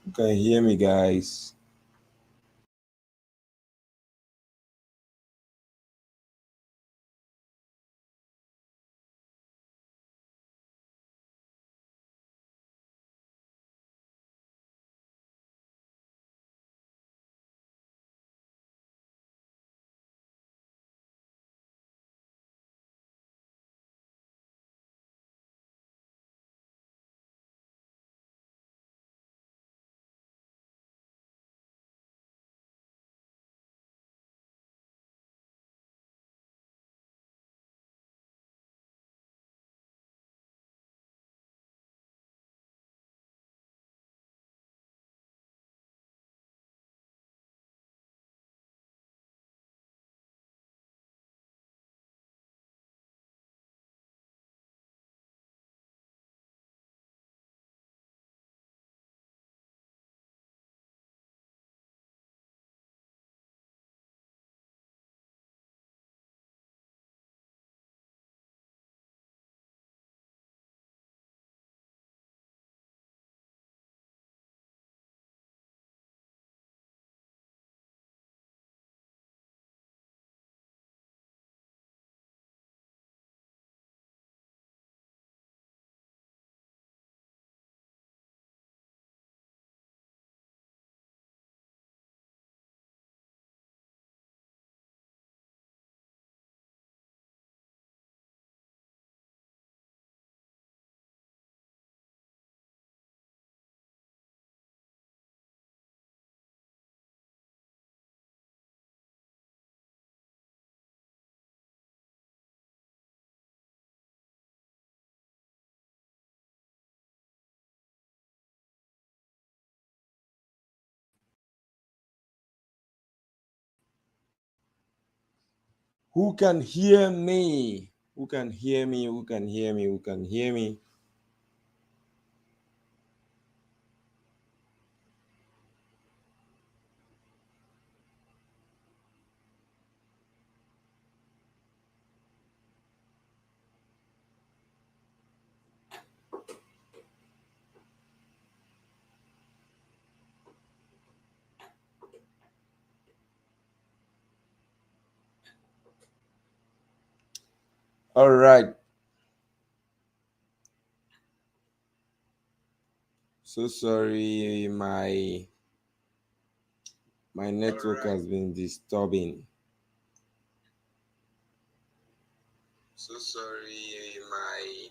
You can hear me, guys. Who can hear me? Who can hear me? Who can hear me? Who can hear me? All right. So sorry, my network has been disturbing. So sorry, my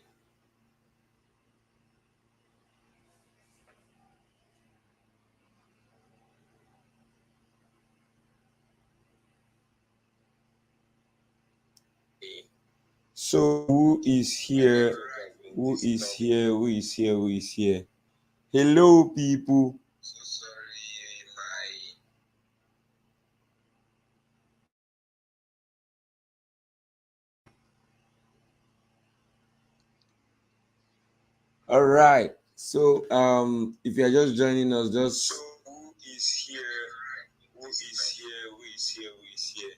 So who is here? Who is here? Who is here? Who is here? Hello, people. So sorry, my. All right. So if you're just joining us, just. So who is here? Who is here? Who is here? Who is here?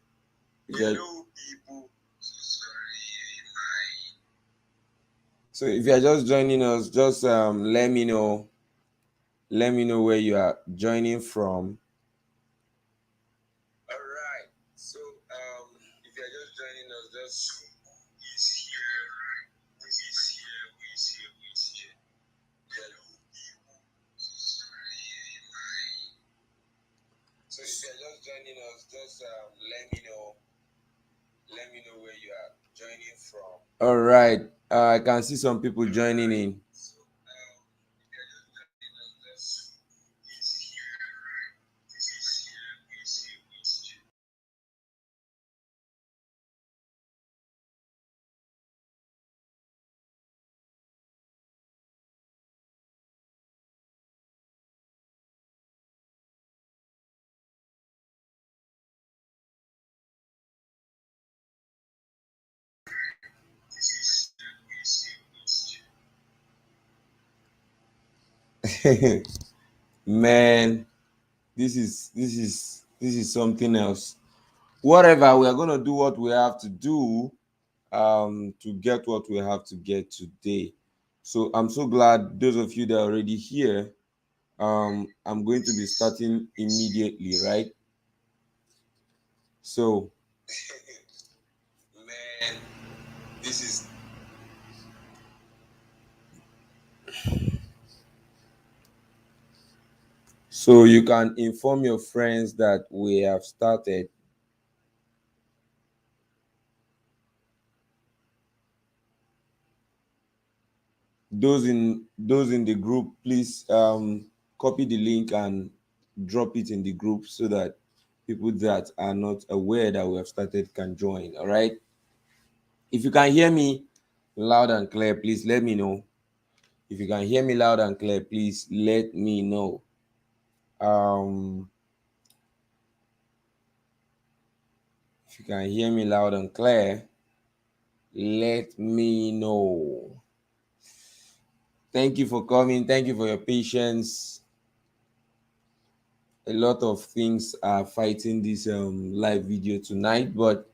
Hello, people. So sorry, my. So if you're just joining us, just let me know. Let me know where you are joining from. All right. So if you're just joining us, just who is here? Who is here? Who is here? Who is here? Hello, people. So sorry, my. So if you're just joining us, just let me know. Let me know where you are joining from. All right. I can see some people joining in. So if you're just joining us, just who is here? Who is here? Who is here? Who is here? Man, this is something else. Whatever, we are gonna do what we have to do to get what we have to get today. So I'm so glad those of you that are already here, I'm going to be starting immediately, right? So Man, this is so you can inform your friends that we have started. Those in the group, please copy the link and drop it in the group so that people that are not aware that we have started can join. All right. If you can hear me loud and clear, please let me know. If you can hear me loud and clear, please let me know. Um, if you can hear me loud and clear, let me know. Thank you for coming. Thank you for your patience. A lot of things are fighting this live video tonight, but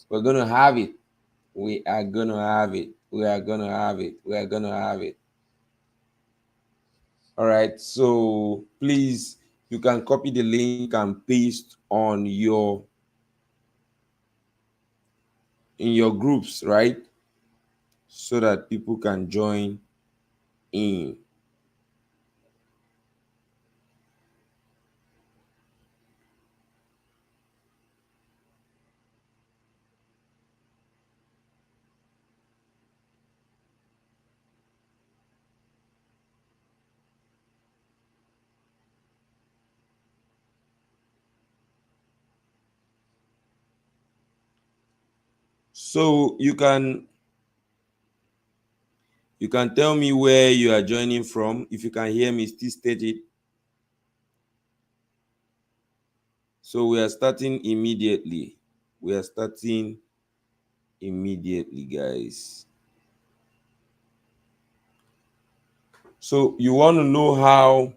we're gonna have it. We are gonna have it. We are gonna have it. We are gonna have it. All right. So please, you can copy the link and paste on your in your groups, right? So that people can join in. So you can tell me where you are joining from. If you can hear me, still state it. So we are starting immediately. We are starting immediately, guys. So you want to know how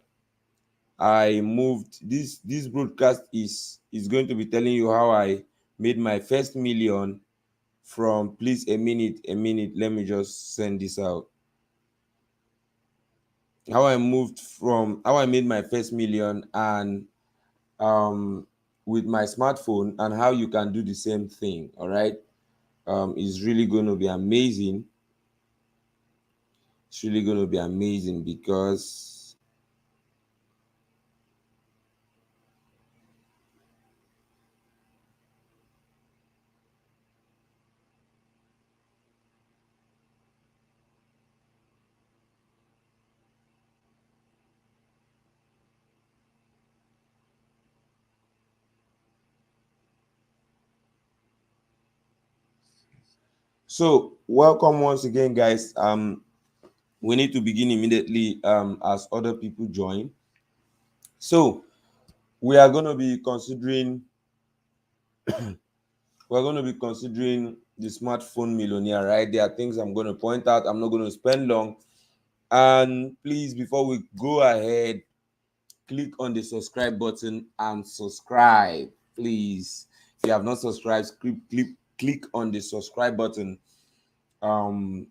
I moved this broadcast is going to be telling you how I made my first million from, please, a minute, let me just send this out. How I made my first million, and with my smartphone, and how you can do the same thing. All right. Is really going to be amazing. It's really going to be amazing because so welcome once again, guys. We need to begin immediately as other people join. So we are going to be considering we're going to be considering the smartphone millionaire, right? There are things I'm going to point out. I'm not going to spend long. And please, before we go ahead, click on the subscribe button and subscribe, please. If you have not subscribed, click on the subscribe button, um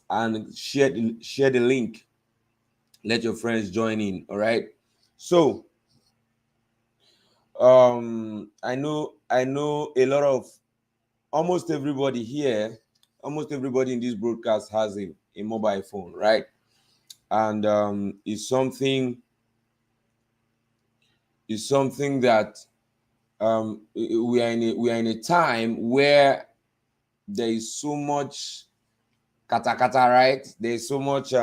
and share the link. Let your friends join in. All right. So I know a lot of almost everybody here, almost everybody in this broadcast has a mobile phone, right? And it's something that we are in a time where there is so much kata kata, right? There's so much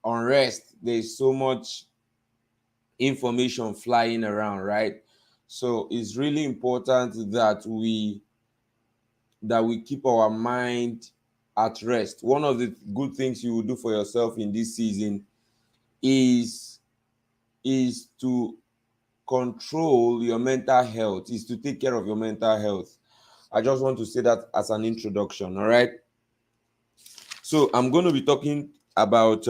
unrest. There's so much information flying around, right? So it's really important that we keep our mind at rest. One of the good things you will do for yourself in this season is to control your mental health, is to take care of your mental health. I just want to say that as an introduction. All right. So I'm going to be talking about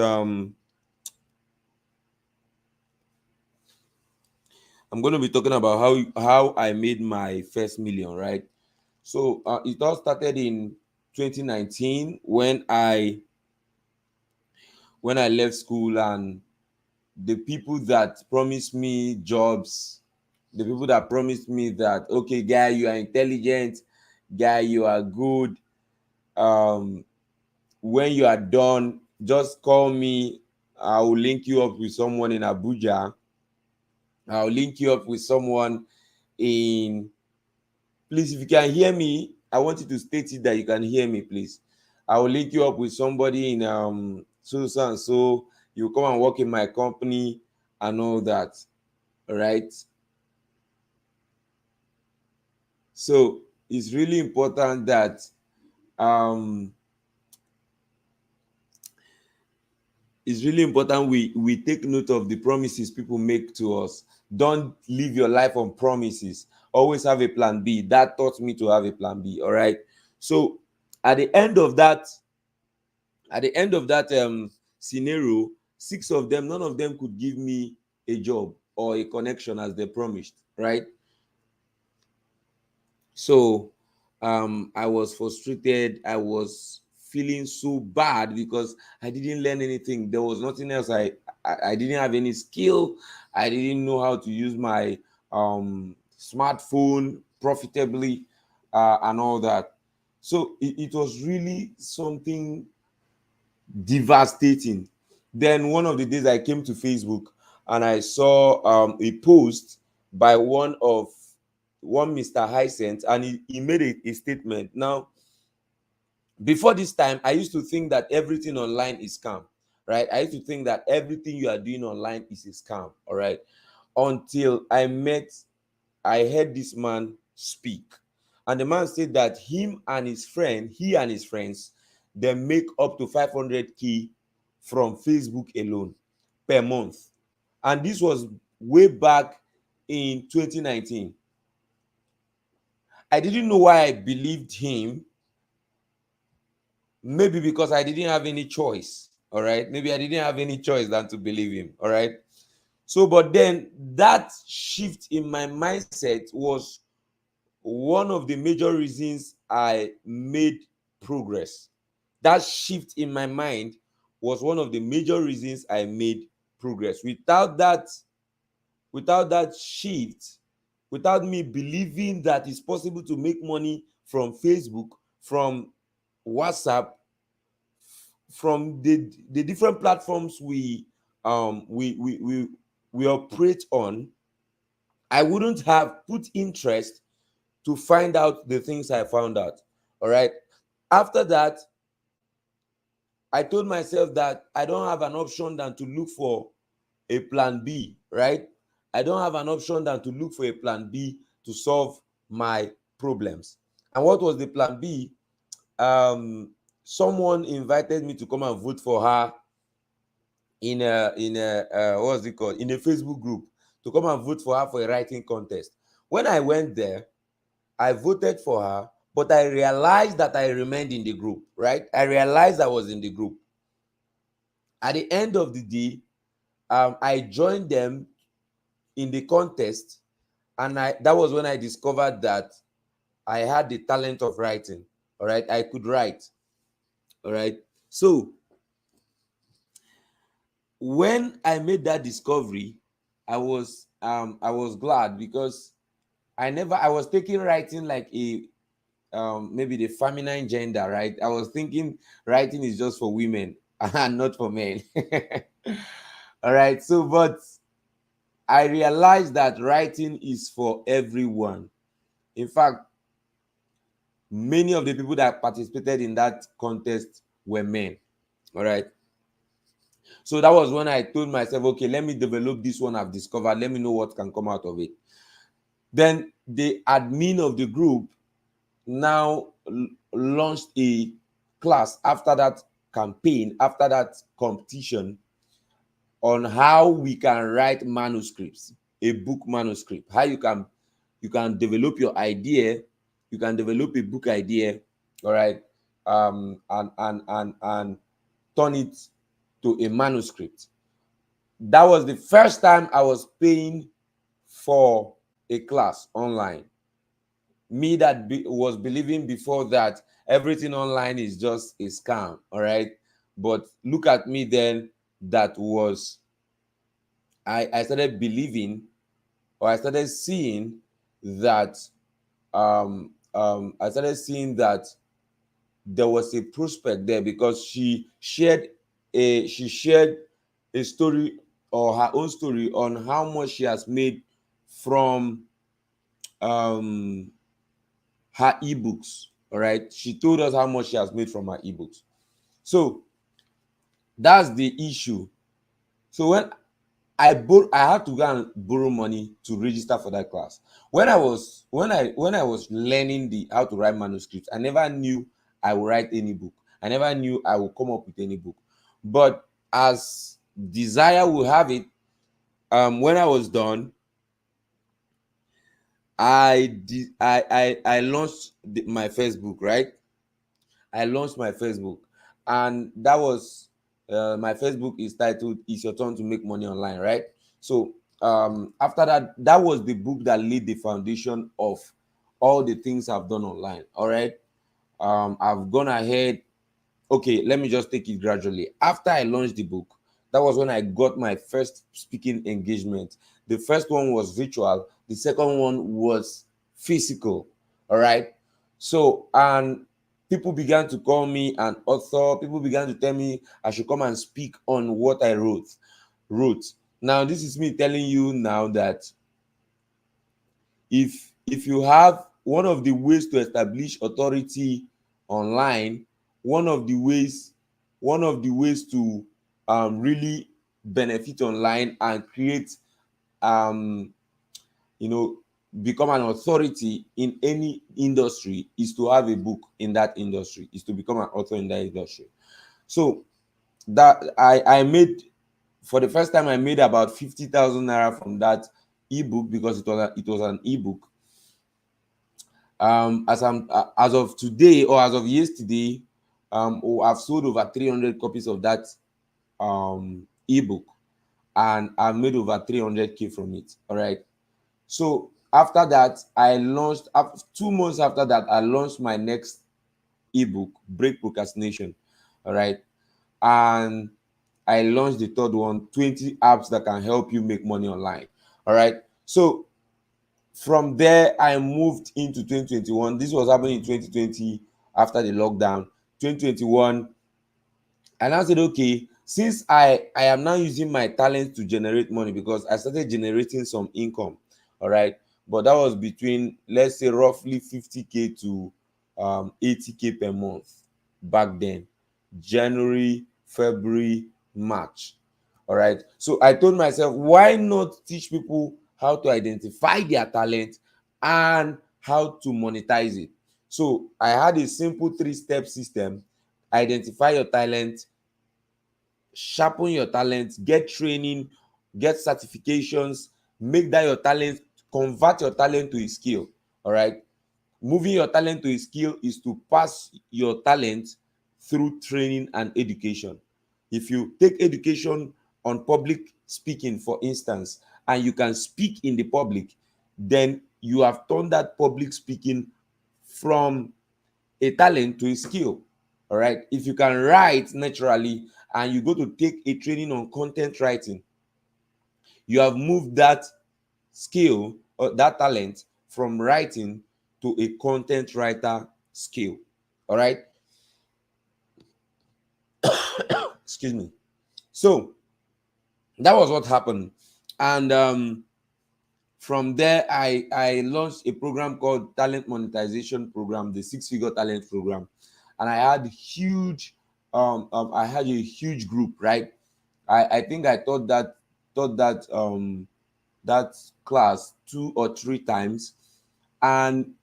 how I made my first million, right? So it all started in 2019 when I left school, and the people that promised me jobs, the people that promised me that, okay, guy, you are intelligent, guy, you are good. Um, when you are done, just call me. I will link you up with someone in Abuja. I'll link you up with someone in. Please, if you can hear me, I want you to state it that you can hear me, please. I will link you up with somebody in so and so. You come and work in my company and all that. All right. So it's really important that um we take note of the promises people make to us. Don't live your life on promises. Always have a plan B. That taught me to have a plan B. All right. So at the end of that, scenario, six of them, none of them could give me a job or a connection as they promised, right? So I was frustrated. I was feeling so bad because I didn't learn anything. There was nothing else. I didn't have any skill. I didn't know how to use my smartphone profitably and all that. So it was really something devastating. Then one of the days I came to Facebook and I saw a post by one Mr. Hyacinth, and he made a statement. Now, before this time, I used to think that everything online is scam, right? I used to think that everything you are doing online is a scam, all right? Until I heard this man speak. And the man said that he and his friends, they make up to 500K from Facebook alone per month. And this was way back in 2019. I didn't know why I believed him. Maybe because I didn't have any choice. All right. Maybe I didn't have any choice than to believe him. All right. So, but then that shift in my mindset was one of the major reasons I made progress. That shift in my mind was one of the major reasons I made progress. Without that shift, without me believing that it's possible to make money from Facebook, from WhatsApp, from the different platforms we operate on, I wouldn't have put interest to find out the things I found out. All right. After that, I told myself that I don't have an option than to look for a plan B, right? I don't have an option than to look for a plan B to solve my problems. And what was the plan B? Someone invited me to come and vote for her in a what's it called, in a Facebook group, to come and vote for her for a writing contest. When I went there, I voted for her, but I realized that I remained in the group, right? I realized I was in the group. At the end of the day, I joined them in the contest, and that was when I discovered that I had the talent of writing. All right, I could write. All right, so when I made that discovery, I was glad because I was taking writing like a maybe the feminine gender, right? I was thinking writing is just for women and not for men. All right, so but I realized that writing is for everyone. In fact, many of the people that participated in that contest were men. All right. So that was when I told myself, okay, let me develop this one I've discovered. Let me know what can come out of it. Then the admin of the group now launched a class after that campaign, after that competition, on how we can write manuscripts, a book manuscript, how you can develop your idea, you can develop a book idea, all right, and turn it to a manuscript. That was the first time I was paying for a class online. Me that was believing before that everything online is just a scam, all right. But look at me then, that was I started believing, or I started seeing that I started seeing that there was a prospect there, because she shared a story, or her own story, on how much she has made from um her ebooks. All right, she told us how much she has made from her ebooks. So that's the issue. So I had to go and borrow money to register for that class. When I was learning the how to write manuscripts, I never knew I would write any book. I never knew I would come up with any book. But as desire will have it, when I was done, I launched my first book, right? I launched my Facebook, and that was my Facebook is titled "It's Your Turn to Make Money Online," right? So after that, that was the book that laid the foundation of all the things I've done online. All right, I've gone ahead. Okay, let me just take it gradually. After I launched the book, that was when I got my first speaking engagement. The first one was virtual, the second one was physical. All right. So, and people began to call me an author. People began to tell me I should come and speak on what I wrote. Now, this is me telling you now that if you have one of the ways to establish authority online, one of the ways one of the ways to really benefit online and create um you know become an authority in any industry, is to have a book in that industry, is to become an author in that industry. So that I made, for the first time, I made about 50,000 naira from that ebook, because it was an ebook. As of today, or as of yesterday, I've sold over 300 copies of that ebook, and I've made over 300K from it. All right. So after that, I launched, 2 months after that, I launched my next ebook, Break Procrastination. All right. And I launched the third one, 20 apps that can help you make money online. All right. So from there, I moved into 2021. This was happening in 2020 after the lockdown. 2021, and I said, okay, since I am now using my talent to generate money, because I started generating some income. All right. But that was between, let's say, roughly 50K to 80K per month back then. January, February, March. All right. So I told myself, why not teach people how to identify their talent and how to monetize it? So I had a simple 3-step system: identify your talent, sharpen your talent, get training, get certifications, make that your talent, convert your talent to a skill. All right. Moving your talent to a skill is to pass your talent through training and education. If you take education on public speaking, for instance, and you can speak in the public, then you have turned that public speaking from a talent to a skill. All right. If you can write naturally and you go to take a training on content writing, you have moved that skill or that talent from writing to a content writer skill. All right. Excuse me. So that was what happened. And from there, I launched a program called Talent Monetization Program, the 6-figure talent program. And I had a huge group, right? I think I taught that class 2 or 3 times. And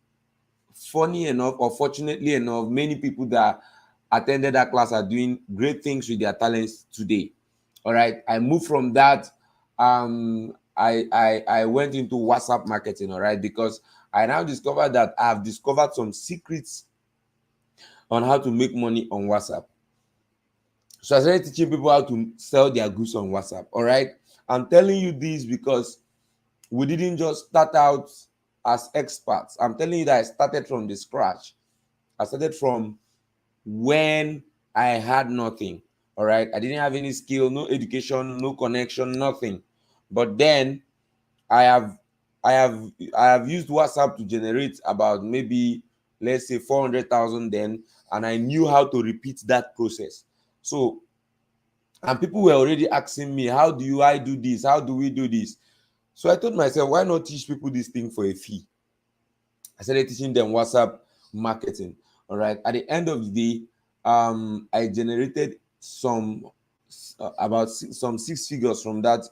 funny enough, or fortunately enough, many people that attended that class are doing great things with their talents today. All right. I moved from that. I went into WhatsApp marketing. All right, because I now discovered that I've discovered some secrets on how to make money on WhatsApp. So I started teaching people how to sell their goods on WhatsApp. All right. I'm telling you this because we didn't just start out as experts. I'm telling you that I started from the scratch. I started from when I had nothing. All right. I didn't have any skill, no education, no connection, nothing. But then I have I have I have used WhatsApp to generate about maybe, let's say, 400,000 then, and I knew how to repeat that process. So, and people were already asking me, how do I do this? How do we do this? So I told myself, why not teach people this thing for a fee? I started teaching them WhatsApp marketing. All right. At the end of the day, I generated some six figures from that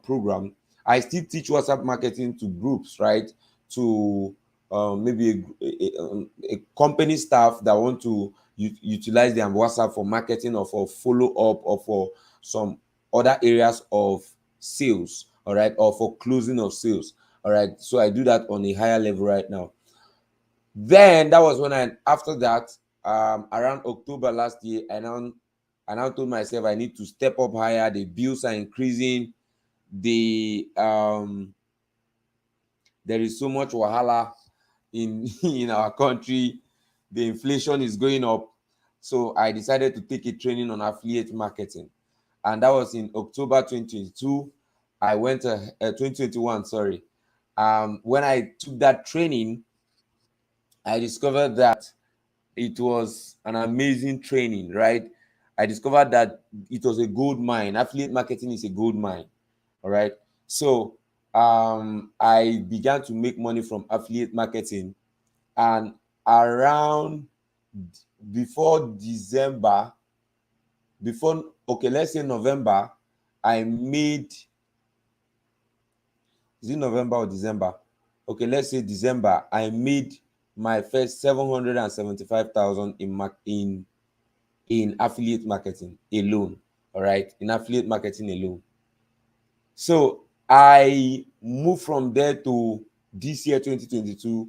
program. I still teach WhatsApp marketing to groups, right? To maybe a company staff that want to utilize their WhatsApp for marketing or for follow up or for some other areas of sales, all right, or for closing of sales. All right. So I do that on a higher level right now. Then that was when after that, around October last year, I now told myself I need to step up higher. The bills are increasing. The There is so much wahala in in our country. The inflation is going up. So I decided to take a training on affiliate marketing, and that was in October 2022. I went to 2021. Sorry. When I took that training, I discovered that it was an amazing training, right? I discovered that it was a gold mine. Affiliate marketing is a gold mine. All right. So I began to make money from affiliate marketing, and around before December, before, okay, let's say November, I made, is it November or December? Okay, let's say December, I made my first 775,000 in affiliate marketing alone. All right, in affiliate marketing alone. So I moved from there to this year 2022.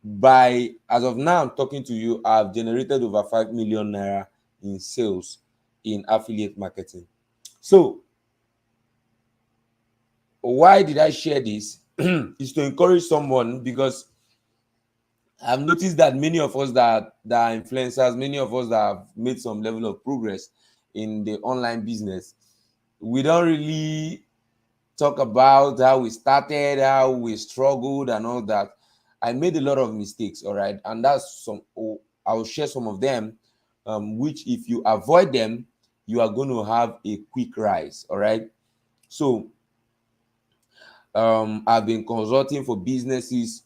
By as of now I'm talking to you, I've generated over 5 million naira in sales in affiliate marketing. So why did I share this? Is to encourage someone, because I've noticed that many of us that are influencers, many of us that have made some level of progress in the online business, we don't really talk about how we started, how we struggled, and all that. I made a lot of mistakes, all right, and that's some. Oh, I'll share some of them, which if you avoid them, you are going to have a quick rise, all right. So I've been consulting for businesses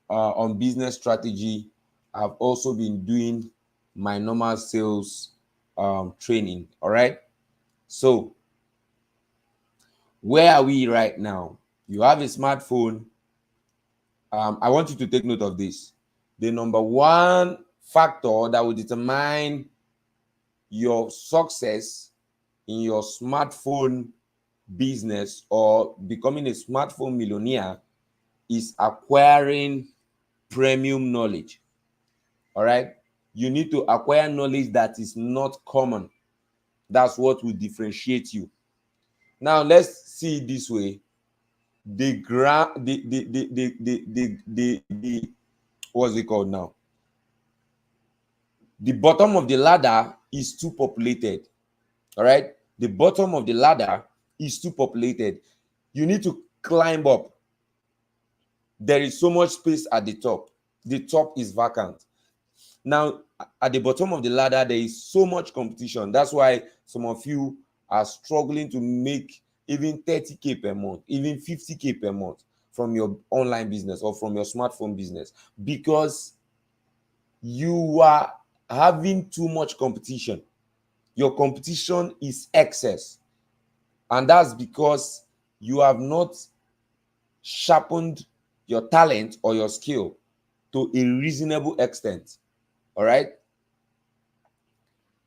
on business strategy. I've also been doing my normal sales training, all right. So where are we right now? You have a smartphone. I want you to take note of this. The number one factor that will determine your success in your smartphone business or becoming a smartphone millionaire is acquiring premium knowledge. All right. You need to acquire knowledge that is not common. That's what will differentiate you. Now, let's see it this way. The ground, what's it called now? The bottom of the ladder is too populated. All right. The bottom of the ladder is too populated. You need to climb up. There is so much space at the top. The top is vacant. Now, at the bottom of the ladder, there is so much competition. That's why some of you are struggling to make even 30K per month, even 50K per month from your online business or from your smartphone business, because you are having too much competition. Your competition is excess, and that's because you have not sharpened your talent or your skill to a reasonable extent. All right.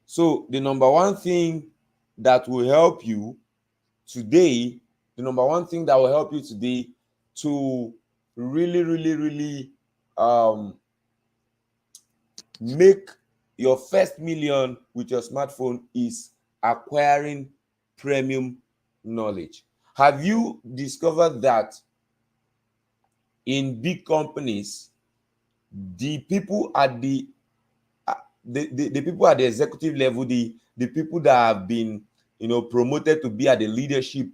So the number one thing that will help you today, the number one thing that will help you today to really, really, really make your first million with your smartphone is acquiring premium knowledge. Have you discovered that in big companies, the people at the people at the executive level, the people that have been promoted to be at the leadership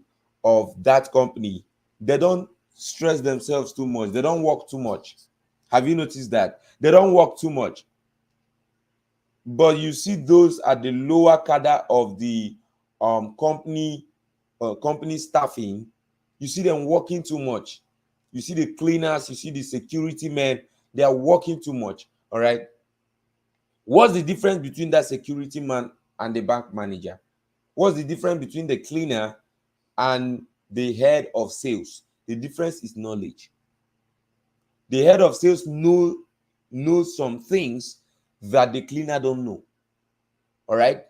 of that company, they don't stress themselves too much. They don't work too much. Have you noticed that? They don't work too much. But you see those at the lower cadre of the company staffing, you see them working too much. You see the cleaners, you see the security men, they are working too much. All right. What's the difference between that security man and the bank manager? What's the difference between the cleaner and the head of sales? The difference is knowledge. The head of sales knows some things that the cleaner don't know. All right.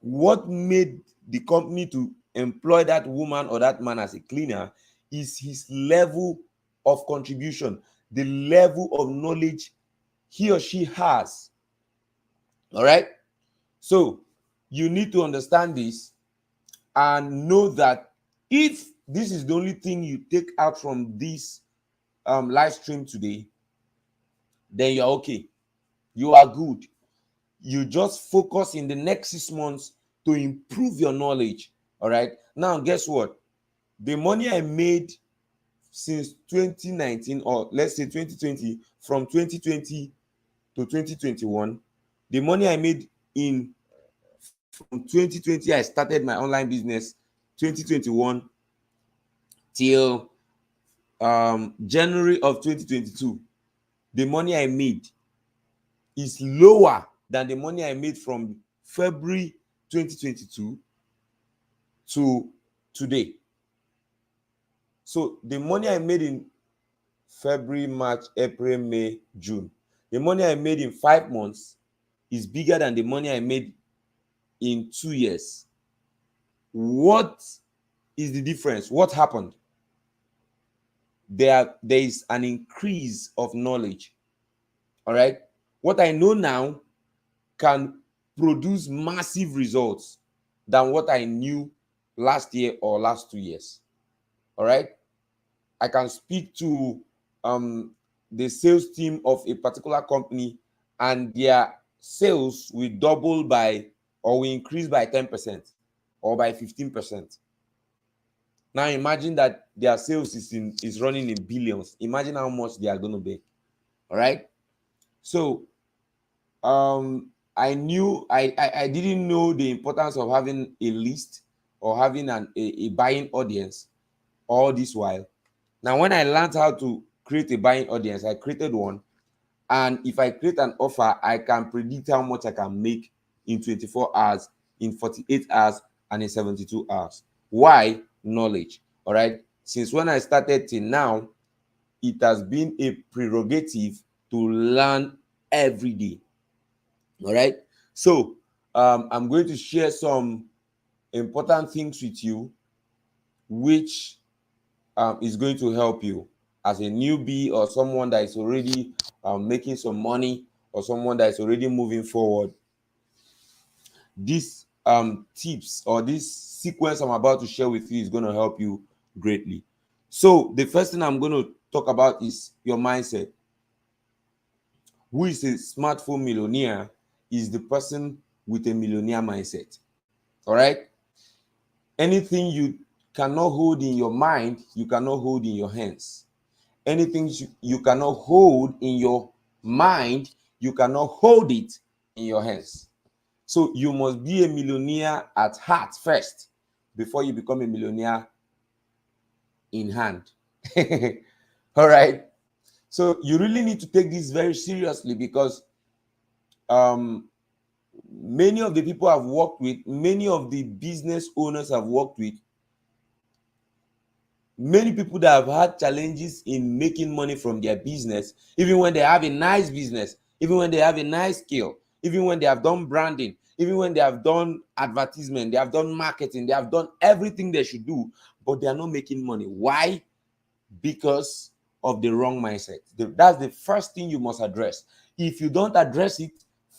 What made the company to employ that woman or that man as a cleaner is his level of contribution, the level of knowledge he or she has. All right. So you need to understand this and know that if this is the only thing you take out from this live stream today, then you're okay. You are good. You just focus in the next 6 months to improve your knowledge. All right. Now, guess what? The money I made since 2019, or let's say 2020, from 2020 to 2021, the money I made in from 2020, I started my online business, 2021 till January of 2022, the money I made is lower than the money I made from February 2022 to today. So the money I made in February, March, April, May, June, the money I made in 5 months is bigger than the money I made in 2 years. What is the difference? What happened? There is an increase of knowledge. All right. What I know now can produce massive results than what I knew last year or last 2 years. All right. I can speak to the sales team of a particular company, and their sales will double by or will increase by 10% or by 15%. Now imagine that their sales is running in billions. Imagine how much they are going to be. All right. So I didn't know the importance of having a list or having a buying audience all this while. Now, when I learned how to create a buying audience, I created one. And if I create an offer, I can predict how much I can make in 24 hours, in 48 hours, and in 72 hours. Why? Knowledge. All right. Since when I started till now, it has been a prerogative to learn every day. All right. So I'm going to share some important things with you, which is going to help you as a newbie or someone that is already making some money or someone that is already moving forward. These tips or this sequence I'm about to share with you is going to help you greatly. So the first thing I'm going to talk about is your mindset. Who is a smartphone millionaire is the person with a millionaire mindset. All right. Anything you cannot hold in your mind, you cannot hold in your hands. Anything you cannot hold in your mind, you cannot hold it in your hands. So you must be a millionaire at heart first before you become a millionaire in hand. All right. So you really need to take this very seriously because um, many of the people I've worked with, many of the business owners I've worked with, many people that have had challenges in making money from their business, even when they have a nice business, even when they have a nice skill, even when they have done branding, even when they have done advertisement, they have done marketing, they have done everything they should do, but they are not making money. Why? Because of the wrong mindset. That's the first thing you must address. If you don't address it,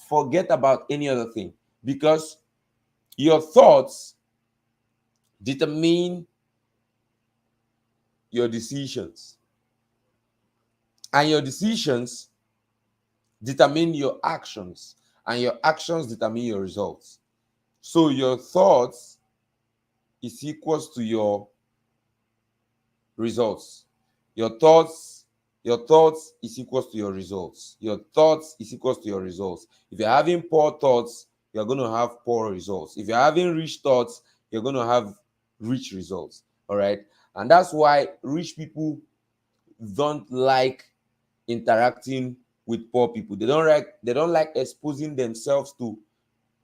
forget about any other thing, because your thoughts determine your decisions, and your decisions determine your actions, and your actions determine your results. So your thoughts is equals to your results. Your thoughts, your thoughts is equals to your results. Your thoughts is equals to your results. If you're having poor thoughts, you're going to have poor results. If you're having rich thoughts, you're going to have rich results. All right. And that's why rich people don't like interacting with poor people. They don't like exposing themselves to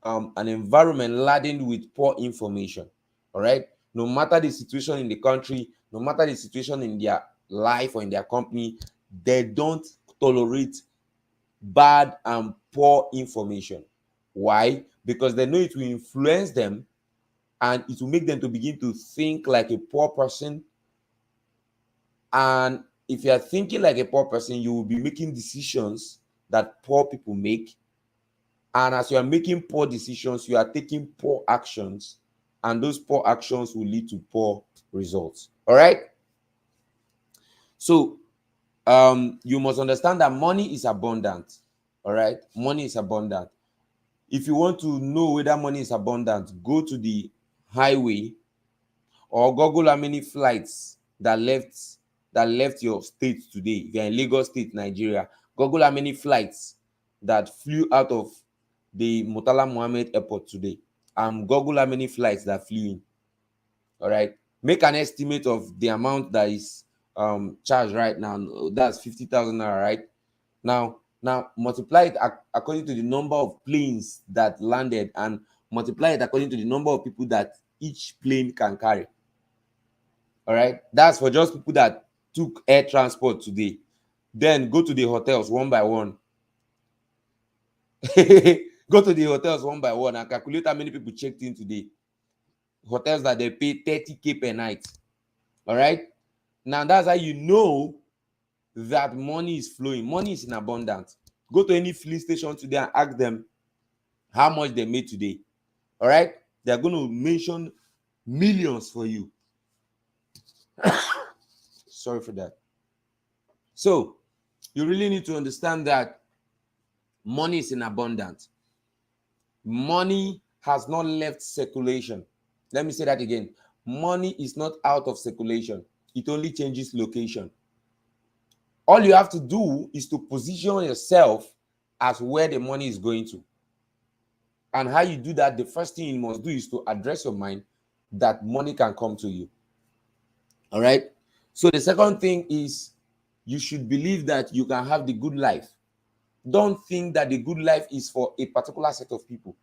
an environment laden with poor information. All right. No matter the situation in the country, no matter the situation in their life or in their company, they don't tolerate bad and poor information. Why? Because they know it will influence them and it will make them to begin to think like a poor person. And if you are thinking like a poor person, you will be making decisions that poor people make. And as you are making poor decisions, you are taking poor actions, and those poor actions will lead to poor results. All right. So you must understand that money is abundant. All right. Money is abundant. If you want to know whether money is abundant, go to the highway or Google how many flights that left your state today. If you're in Lagos State, Nigeria, Google how many flights that flew out of the Murtala Mohammed Airport today. Google how many flights that flew in. All right. Make an estimate of the amount that is charged right now. That's 50,000 naira, right? Now multiply it according to the number of planes that landed, and multiply it according to the number of people that each plane can carry. All right. That's for just people that took air transport today. Then go to the hotels one by one. Go to the hotels one by one and calculate how many people checked in today. Hotels that they pay 30K per night. All right. Now that's how you know that money is flowing. Money is in abundance. Go to any filling station today and ask them how much they made today. All right. They're going to mention millions for you. Sorry for that. So you really need to understand that money is in abundance. Money has not left circulation. Let me say that again. Money is not out of circulation. It only changes location. All you have to do is to position yourself as where the money is going to. And how you do that, the first thing you must do is to address your mind that money can come to you. All right. So the second thing is you should believe that you can have the good life. Don't think that the good life is for a particular set of people.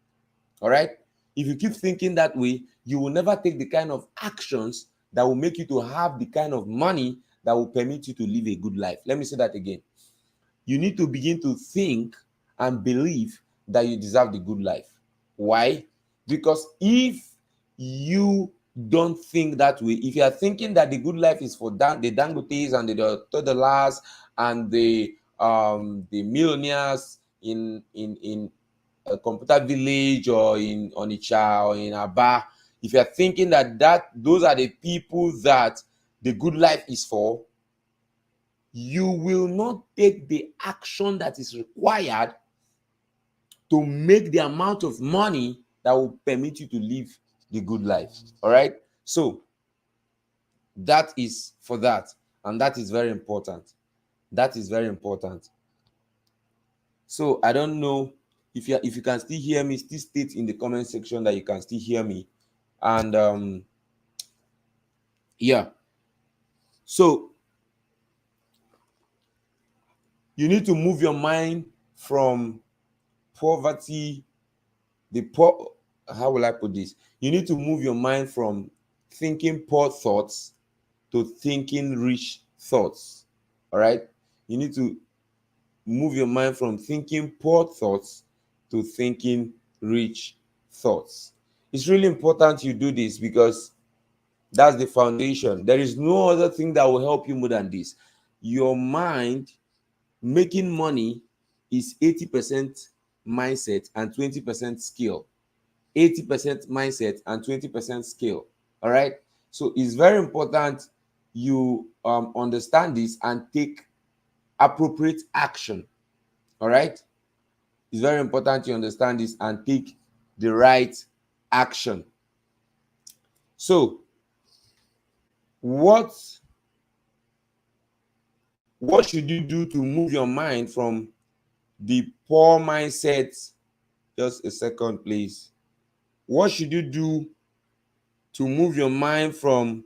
All right. If you keep thinking that way, you will never take the kind of actions that will make you to have the kind of money that will permit you to live a good life. Let me say that again. You need to begin to think and believe that you deserve the good life. Why? Because if you don't think that way, if you are thinking that the good life is for the Dangotes and the Todolas and the millionaires in a computer village or in Onitsha or in Aba, if you are thinking that those are the people that the good life is for, you will not take the action that is required to make the amount of money that will permit you to live the good life. All right. So that is for that. And that is very important. That is very important. So I don't know if you can still hear me. Still state in the comment section that you can still hear me. And yeah. So you need to move your mind from poverty, the poor. How will I put this? You need to move your mind from thinking poor thoughts to thinking rich thoughts. All right. You need to move your mind from thinking poor thoughts to thinking rich thoughts. It's really important you do this because that's the foundation. There is no other thing that will help you more than this. Your mind making money is 80% mindset and 20% skill. 80% mindset and 20% skill. All right. So it's very important you understand this and take appropriate action. All right. It's very important you understand this and take the right action. So what what should you do to move your mind from the poor mindset? Just a second, please. What should you do to move your mind from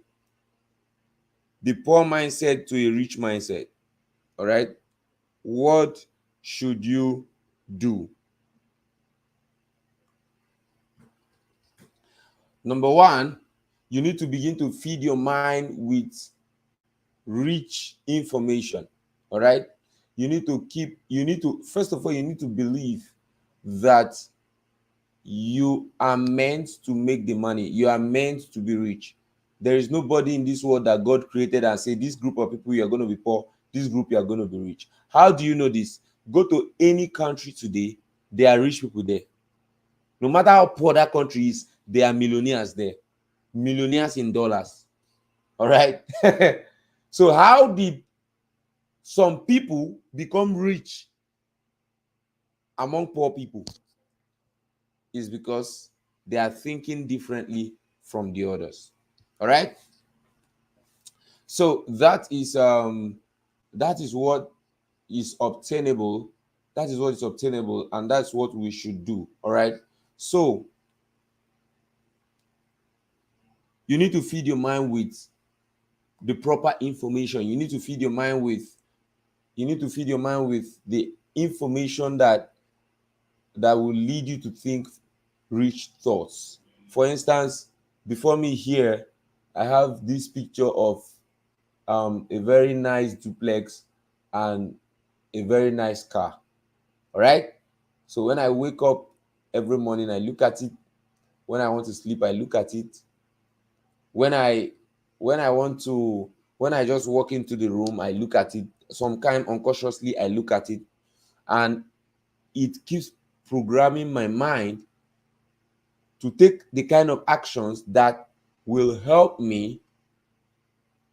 the poor mindset to a rich mindset? All right. What should you do? Number one, you need to begin to feed your mind with rich information. All right. First of all, you need to believe that you are meant to make the money. You are meant to be rich. There is nobody in this world that God created and say, this group of people, you are going to be poor. This group, you are going to be rich. How do you know this? Go to any country today, there are rich people there. No matter how poor that country is, there are millionaires there. Millionaires in dollars. All right. So how did some people become rich among poor people? Is because they are thinking differently from the others. All right. So that is what is obtainable. That is what is obtainable, and that's what we should do. All right. So you need to feed your mind with the proper information. You need to feed your mind with the information that will lead you to think rich thoughts. For instance, before me here, I have this picture of a very nice duplex and a very nice car. All right. So when I wake up every morning, I look at it. When I want to sleep, I look at it. When I when I want to when I just walk into the room, I look at it. Some kind unconsciously, I look at it, and it keeps programming my mind to take the kind of actions that will help me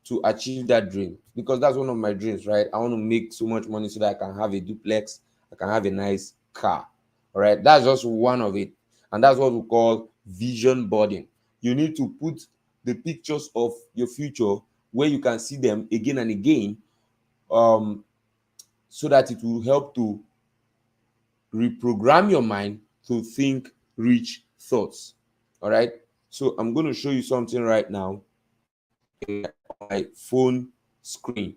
to achieve that dream, because that's one of my dreams, right? I want to make so much money so that I can have a duplex, I can have a nice car. All right, that's just one of it, and that's what we call vision boarding. You need to put the pictures of your future where you can see them again and again, so that it will help to reprogram your mind to think rich thoughts. All right, so I'm going to show you something right now on my phone screen.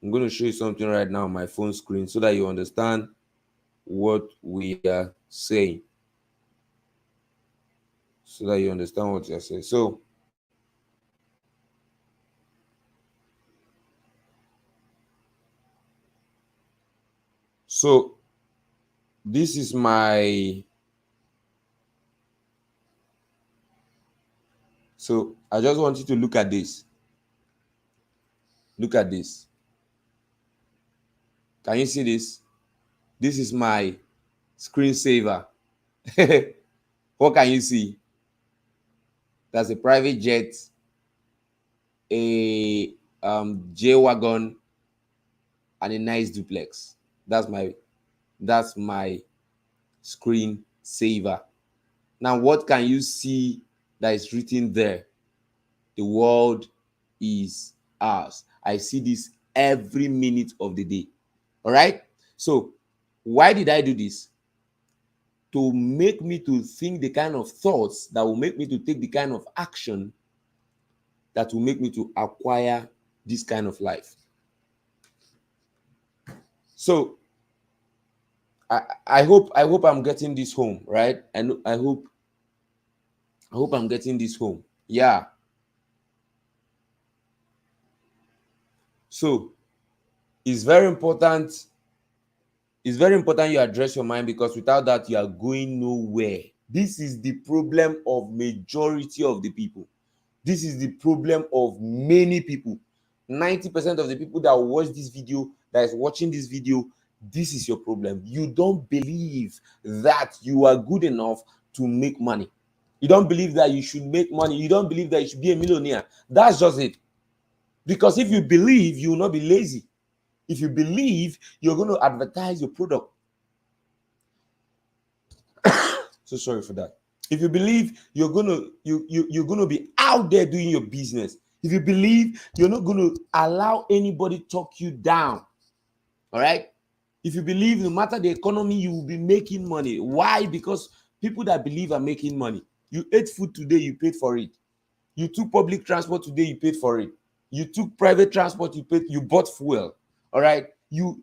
I'm going to show you something right now on my phone screen so that you understand what we are saying. So that you understand what you're saying. So this is my. So I just want you to look at this. Look at this. Can you see this? This is my screensaver. What can you see? That's a private jet, a J-Wagon, and a nice duplex. That's my screen saver. Now, what can you see that is written there? The world is ours. I see this every minute of the day. All right. So why did I do this? To make me to think the kind of thoughts that will make me to take the kind of action that will make me to acquire this kind of life. So I hope I'm getting this home, right? And I hope I'm getting this home. Yeah. So it's very important. It's very important you address your mind, because without that, you are going nowhere. This is the problem of majority of the people. This is the problem of many people. 90% of the people that watch this video, that is watching this video, this is your problem. You don't believe that you are good enough to make money. You don't believe that you should make money. You don't believe that you should be a millionaire. That's just it. Because if you believe, you will not be lazy. If you believe, you're going to advertise your product. So sorry for that. If you believe, you're going to be out there doing your business. If you believe, you're not going to allow anybody talk you down. All right. If you believe no matter the economy, you will be making money. Why? Because people that believe are making money. You ate food today, you paid for it. You took public transport today, you paid for it. You took private transport, you bought fuel. All right. You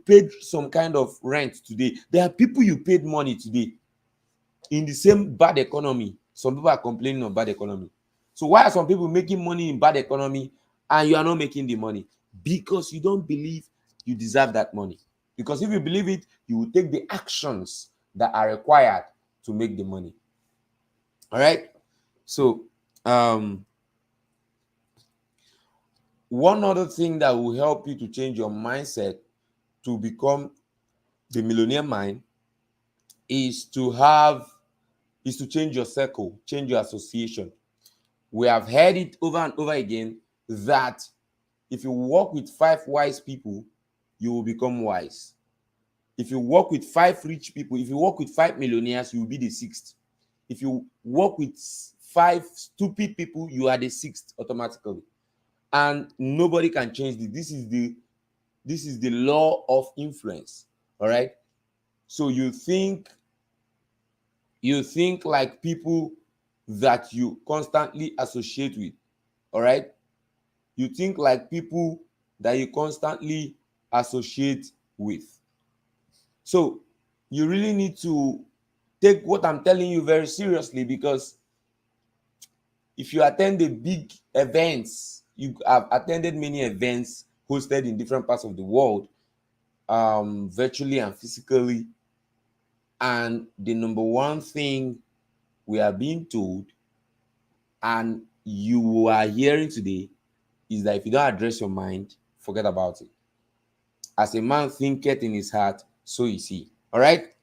paid some kind of rent today. There are people you paid money today in the same bad economy. Some people are complaining of bad economy. So why are some people making money in bad economy and you are not making the money? Because you don't believe you deserve that money. Because if you believe it, you will take the actions that are required to make the money. All right. So um one other thing that will help you to change your mindset to become the millionaire mind is to change your circle, change your association. We have heard it over and over again that if you work with 5 wise people, you will become wise. If you work with 5 rich people, if you work with 5 millionaires, you will be the sixth. If you work with 5 stupid people, you are the sixth automatically. And nobody can change this. This is the law of influence. All right. So you think like people that you constantly associate with. All right. You think like people that you constantly associate with. So you really need to take what I'm telling you very seriously, because if you attend the big events, you have attended many events hosted in different parts of the world, virtually and physically, and the number one thing we are being told and you are hearing today is that if you don't address your mind, forget about it. As a man thinketh in his heart, so is he. All right.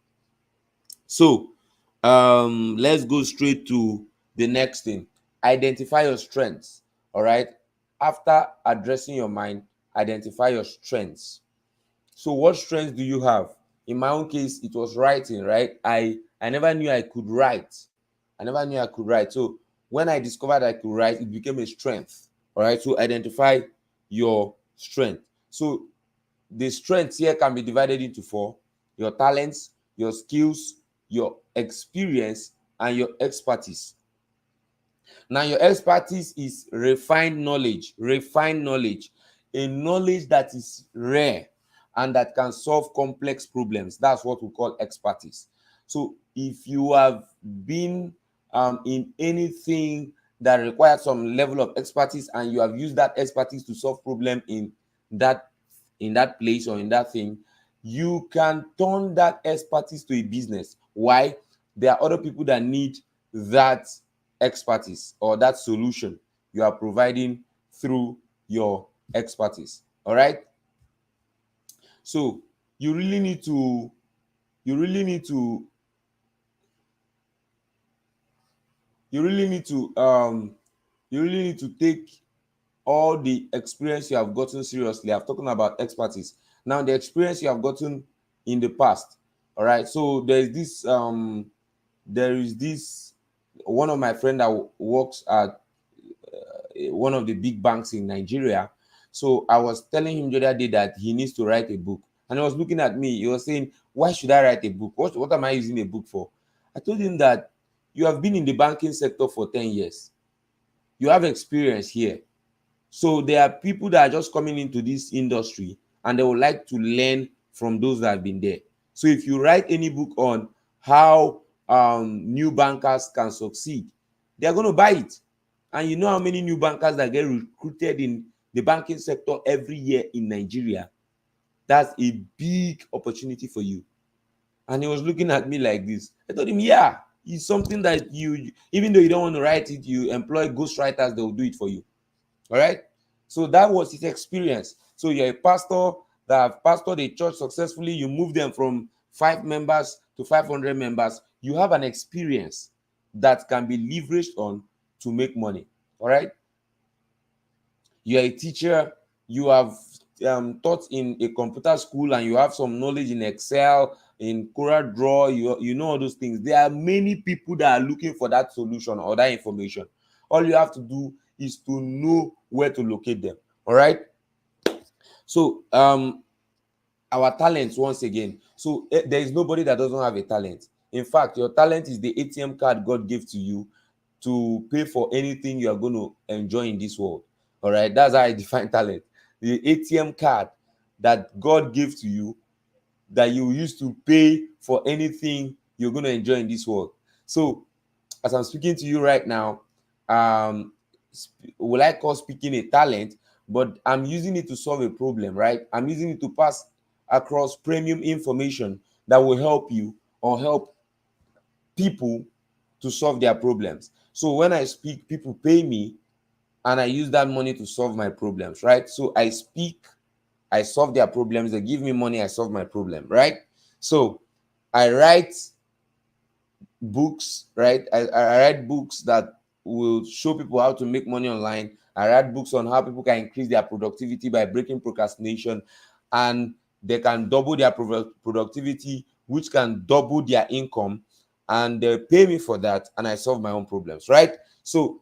So let's go straight to the next thing. Identify your strengths. All right. After addressing your mind, identify your strengths. So what strengths do you have? In my own case, it was writing, right? I never knew I could write. I never knew I could write. So when I discovered I could write, it became a strength. All right. So identify your strength. So the strengths here can be divided into 4: your talents, your skills, your experience, and your expertise. Now, your expertise is refined knowledge, a knowledge that is rare and that can solve complex problems. That's what we call expertise. So, if you have been in anything that requires some level of expertise and you have used that expertise to solve problem that that place or in that thing, you can turn that expertise to a business. Why? There are other people that need that expertise or that solution you are providing through your expertise. All right. So you really need to you really need to you really need to you really need to take all the experience you have gotten seriously. I've talking about expertise. Now, the experience you have gotten in the past. All right. So there is this one of my friend that works at one of the big banks in Nigeria. So I was telling him the other day that he needs to write a book. And he was looking at me. He was saying, why should I write a book? What am I using a book for? I told him that you have been in the banking sector for 10 years. You have experience here. So there are people that are just coming into this industry and they would like to learn from those that have been there. So if you write any book on how new bankers can succeed, they are going to buy it. And you know how many new bankers that get recruited in the banking sector every year in Nigeria? That's a big opportunity for you. And he was looking at me like this. I told him, yeah, it's something that even though you don't want to write it, you employ ghostwriters, they will do it for you. All right. So that was his experience. So you're a pastor that have pastored a church successfully. You move them from 5 members to 500 members. You have an experience that can be leveraged on to make money. All right. You're a teacher. You have taught in a computer school and you have some knowledge in Excel, in Corel Draw. You know all those things. There are many people that are looking for that solution or that information. All you have to do is to know where to locate them. All right. So our talents, once again. So there is nobody that doesn't have a talent. In fact, your talent is the ATM card God gave to you to pay for anything you are going to enjoy in this world. All right, that's how I define talent. The ATM card that God gave to you that you use to pay for anything you're going to enjoy in this world. So as I'm speaking to you right now, um, will I call speaking a talent? But I'm using it to solve a problem, right? I'm using it to pass across premium information that will help you or help people to solve their problems. So when I speak, people pay me and I use that money to solve my problems, right? So I speak, I solve their problems, they give me money, I solve my problem, right? So I write books, right? I write books that will show people how to make money online. I write books on how people can increase their productivity by breaking procrastination, and they can double their productivity, which can double their income, and they pay me for that, and I solve my own problems, right? So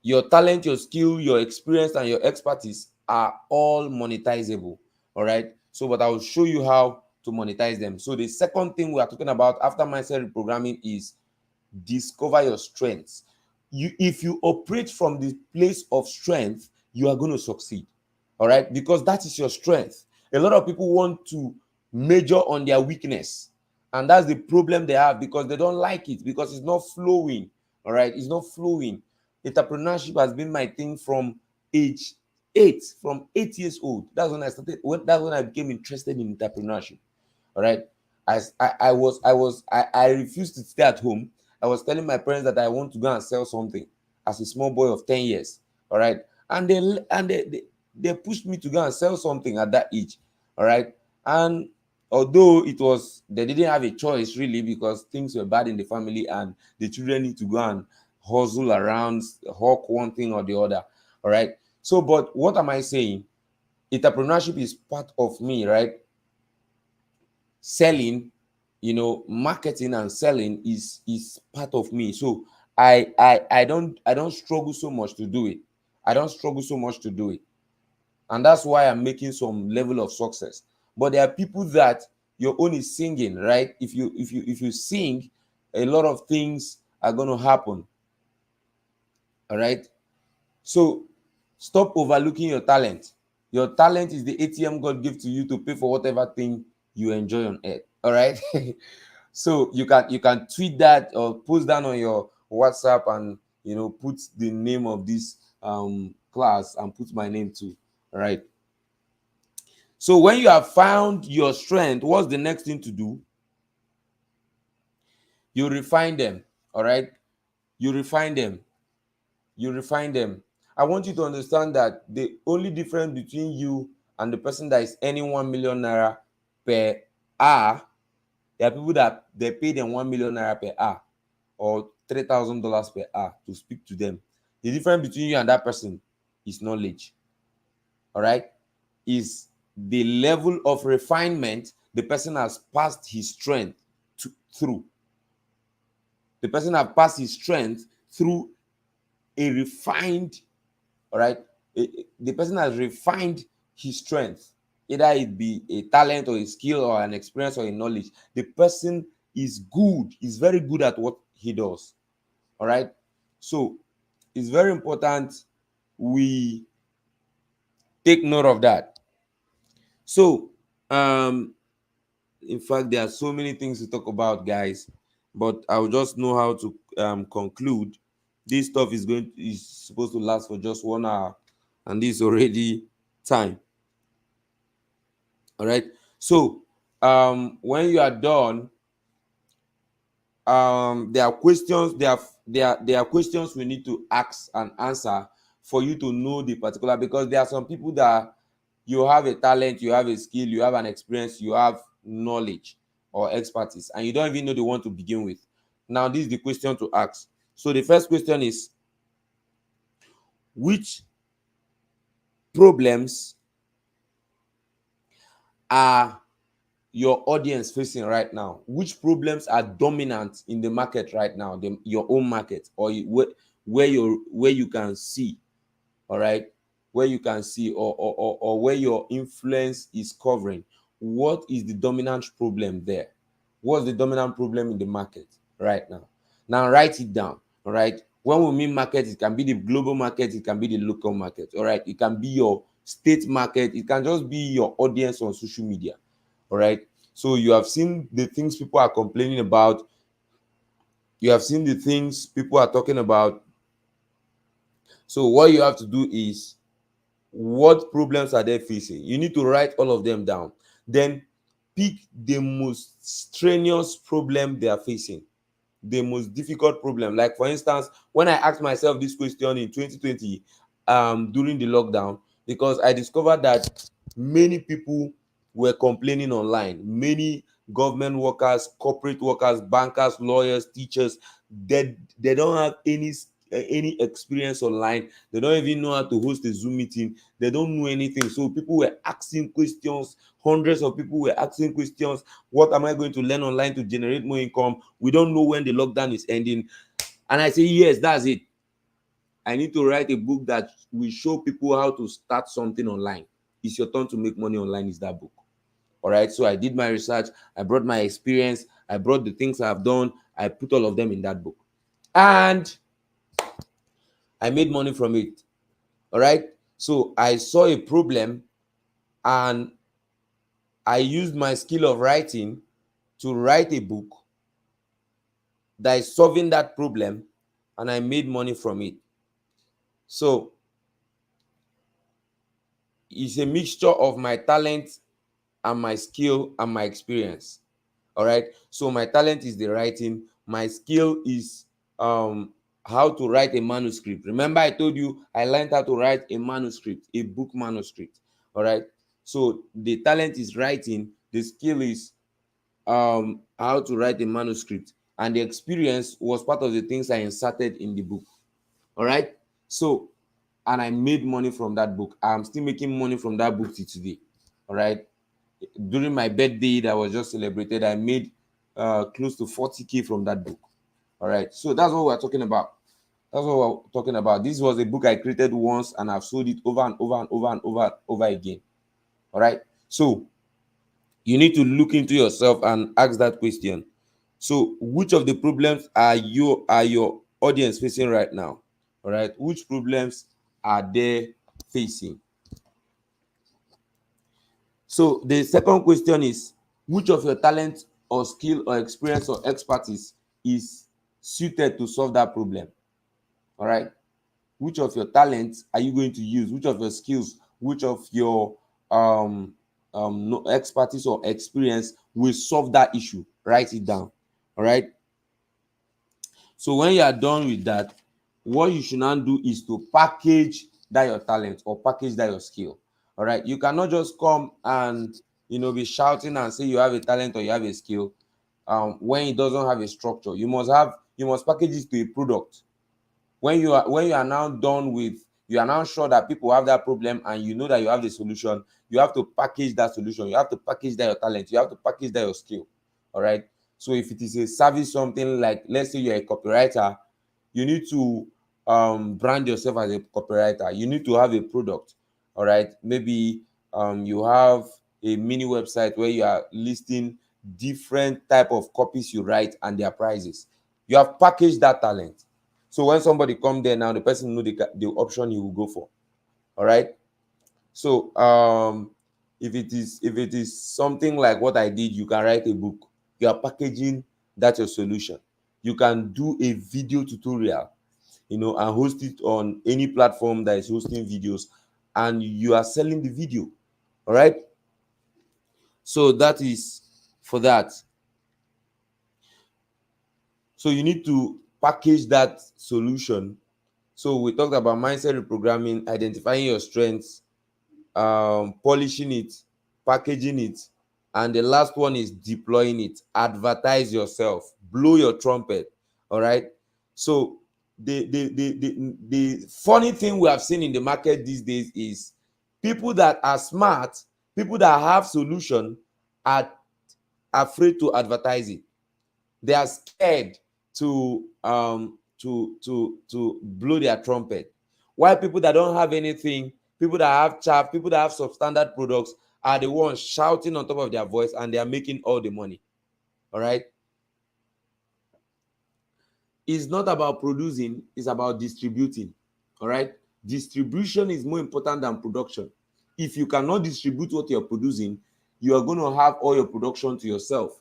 your talent, your skill, your experience, and your expertise are all monetizable. All right. So, but I will show you how to monetize them. So, the second thing we are talking about after mindset reprogramming is discover your strengths. If you operate from the place of strength, you are going to succeed. All right, because that is your strength. A lot of people want to major on their weakness, and that's the problem they have, because they don't like it, because it's not flowing. All right, it's not flowing. Entrepreneurship has been my thing from age 8, from 8 years old. That's when I started. That's when I became interested in entrepreneurship. All right. I refused to stay at home. I was telling my parents that I want to go and sell something as a small boy of 10 years. All right. And they pushed me to go and sell something at that age. All right. And although it was, they didn't have a choice really, because things were bad in the family and the children need to go and hustle around, hawk one thing or the other. All right. So, but what am I saying? Entrepreneurship is part of me, right? Selling, marketing and selling is part of me. So I don't struggle so much to do it. I don't struggle so much to do it, and that's why I'm making some level of success. But there are people that your own is singing, right? If you sing, a lot of things are going to happen. All right. So stop overlooking your talent. Your talent is the ATM God gives to you to pay for whatever thing you enjoy on earth. All right. So you can tweet that or post that on your WhatsApp, and put the name of this class and put my name too. All right. So when you have found your strength, what's the next thing to do? You refine them. All right. You refine them. You refine them. I want you to understand that the only difference between you and the person that is earning 1 million naira per hour, there are people that they pay them 1 million naira per hour or $3,000 per hour to speak to them. The difference between you and that person is knowledge. All right, is the level of refinement the person has passed his strength through. The person has passed his strength through a refined, all right, the person has refined his strength, either it be a talent or a skill or an experience or a knowledge. The person is very good at what he does. All right. So it's very important we take note of that. So in fact, there are so many things to talk about, guys, but I'll just know how to conclude. This stuff is supposed to last for just 1 hour, and this is already time. All right. So when you are done, there are questions. There are questions we need to ask and answer for you to know the particular. Because there are some people that you have a talent, you have a skill, you have an experience, you have knowledge or expertise, and you don't even know the one to begin with. Now, this is the question to ask. So the first question is, which problems are your audience facing right now? Which problems are dominant in the market right now, your own market, or where you can see, all right, where you can see, or where your influence is covering? What is the dominant problem there? What's the dominant problem in the market right now? Now write it down. All right, when we mean market, it can be the global market, it can be the local market. All right, it can be your state market, it can just be your audience on social media. All right, so you have seen the things people are complaining about, you have seen the things people are talking about. So what you have to do is, what problems are they facing? You need to write all of them down. Then pick the most strenuous problem they are facing, the most difficult problem. Like for instance, when I asked myself this question in 2020, during the lockdown, because I discovered that many people were complaining online. Many government workers, corporate workers, bankers, lawyers, teachers, they don't have any experience online. They don't even know how to host a Zoom meeting. They don't know anything. So people were asking questions. Hundreds of people were asking questions. What am I going to learn online to generate more income? We don't know when the lockdown is ending. And I say, yes, that's it. I need to write a book that will show people how to start something online. It's your turn to make money online, is that book. All right. So I did my research. I brought my experience. I brought the things I've done. I put all of them in that book. And I made money from it. All right. So I saw a problem and I used my skill of writing to write a book that is solving that problem, and I made money from it. So it's a mixture of my talent and my skill and my experience. All right. So my talent is the writing, my skill is how to write a manuscript. Remember, I told you I learned how to write a manuscript, a book manuscript. All right. So the talent is writing, the skill is how to write a manuscript, and the experience was part of the things I inserted in the book. All right. So, and I made money from that book. I'm still making money from that book till today. All right. During my birthday that was just celebrated, I made close to 40K from that book. All right. So that's what we're talking about. That's what we're talking about. This was a book I created once, and I've sold it over and over and over and over again. All right. So you need to look into yourself and ask that question. So which of the problems are your audience facing right now? All right, which problems are they facing? So the second question is, which of your talent or skill or experience or expertise is suited to solve that problem? All right, which of your talents are you going to use? Which of your skills, which of your expertise or experience will solve that issue? Write it down. All right. So when you are done with that, what you should now do is to package that your talent or package that your skill. All right. You cannot just come and be shouting and say you have a talent or you have a skill when it doesn't have a structure. You must package it to a product. When you are now done with, you are now sure that people have that problem and you know that you have the solution, you have to package that solution, you have to package that your talent, you have to package that your skill. All right. So if it is a service, something like, let's say you're a copywriter, you need to brand yourself as a copywriter. You need to have a product. All right. Maybe you have a mini website where you are listing different type of copies you write and their prices. You have packaged that talent. So when somebody come there now, the person know the option he will go for. All right. So if it is something like what I did, you can write a book. You are packaging that your solution. You can do a video tutorial, and host it on any platform that is hosting videos, and you are selling the video. All right. So that is for that. So you need to package that solution. So we talked about mindset reprogramming, identifying your strengths, polishing it, packaging it, and the last one is deploying it. Advertise yourself, blow your trumpet. All right. So the funny thing we have seen in the market these days is people that are smart, people that have solution, are afraid to advertise it. They are scared to blow their trumpet. While people that don't have anything, people that have chaff, people that have substandard products are the ones shouting on top of their voice, and they are making all the money. All right. It's not about producing, it's about distributing. All right. Distribution is more important than production. If you cannot distribute what you're producing, you are going to have all your production to yourself.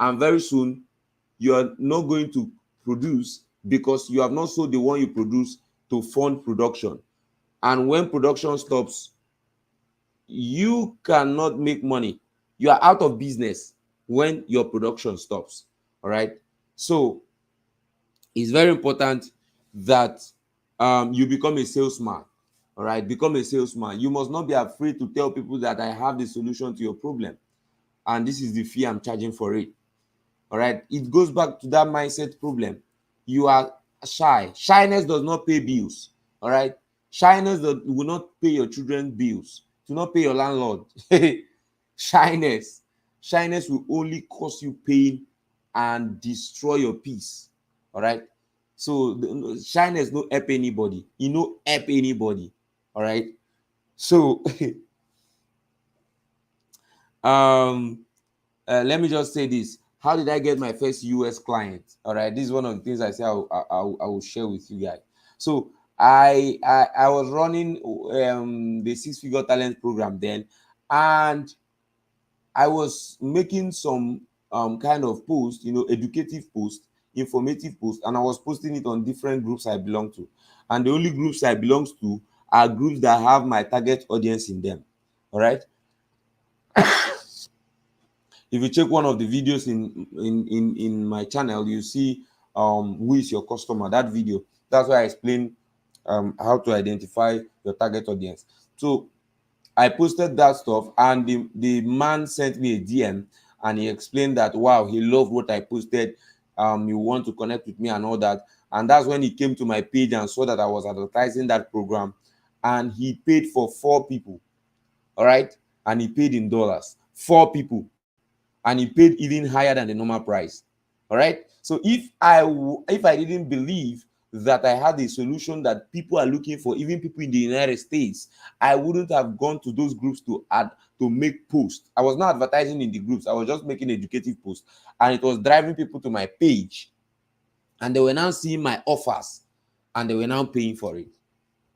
And very soon, you are not going to produce because you have not sold the one you produce to fund production. And when production stops, you cannot make money. You are out of business when your production stops. All right. So it's very important that you become a salesman. All right. Become a salesman. You must not be afraid to tell people that I have the solution to your problem. And this is the fee I'm charging for it. All right. It goes back to that mindset problem. You are shy. Shyness does not pay bills. All right. Shyness will not pay your children's bills. Do not pay your landlord. Shyness. Shyness will only cause you pain and destroy your peace. All right. So shyness no help anybody. You no help anybody. All right. So let me just say this. How did I get my first US client? All right, this is one of the things I say I will share with you guys. So I was running the six-figure talent program then, and I was making some kind of post, educative post, informative post, and I was posting it on different groups I belong to. And the only groups I belong to are groups that have my target audience in them. All right. If you check one of the videos in my channel, you see who is your customer. That video, that's why I explain how to identify your target audience. So I posted that stuff, and the man sent me a DM, and he explained that wow, he loved what I posted. You want to connect with me and all that. And that's when he came to my page and saw that I was advertising that program, and he paid for 4 people. All right. And he paid in dollars. 4 people. And he paid even higher than the normal price. All right. So if I didn't believe that I had a solution that people are looking for, even people in the United States, I wouldn't have gone to those groups to make posts. I was not advertising in the groups. I was just making educative posts, and it was driving people to my page, and they were now seeing my offers, and they were now paying for it.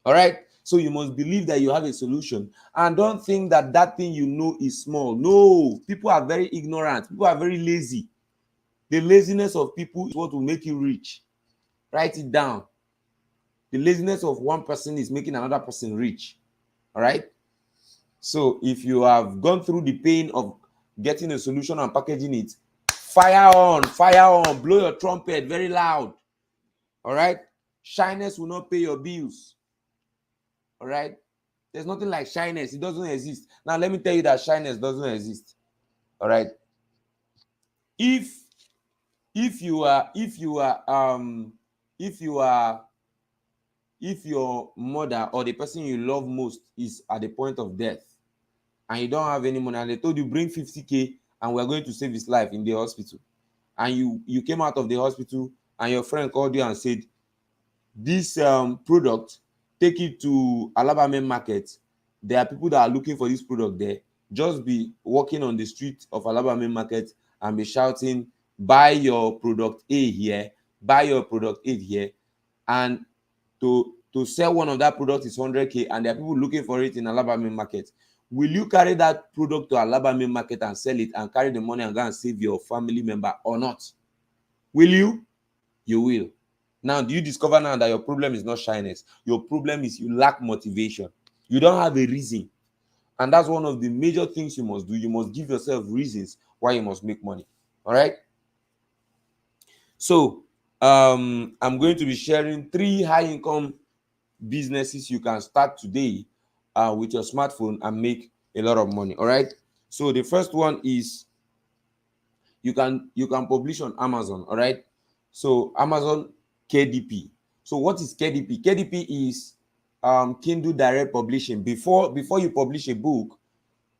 All right. So you must believe that you have a solution, and don't think that that thing is small. No, people are very ignorant. People are very lazy. The laziness of people is what will make you rich. Write it down. The laziness of one person is making another person rich. All right. So if you have gone through the pain of getting a solution and packaging it, fire on, blow your trumpet very loud. All right. Shyness will not pay your bills. All right. There's nothing like shyness. It doesn't exist. Now, let me tell you that shyness doesn't exist. All right. If your mother or the person you love most is at the point of death, and you don't have any money, and they told you bring 50K and we're going to save his life in the hospital, and you came out of the hospital, and your friend called you and said, this product, take it to Alabama market. There are people that are looking for this product there. Just be walking on the street of Alabama market and be shouting, buy your product A here, buy your product A here. And to sell one of that product is 100K, and there are people looking for it in Alabama market. Will you carry that product to Alabama market and sell it and carry the money and go and save your family member or not? Will you? You will. Now, do you discover now that your problem is not shyness? Your problem is you lack motivation. You don't have a reason. And that's one of the major things you must do. You must give yourself reasons why you must make money. All right? So, I'm going to be sharing 3 high-income businesses you can start today with your smartphone and make a lot of money. All right? So, the first one is you can publish on Amazon. All right? So Amazon KDP. So what is KDP? KDP is Kindle Direct Publishing. Before you publish a book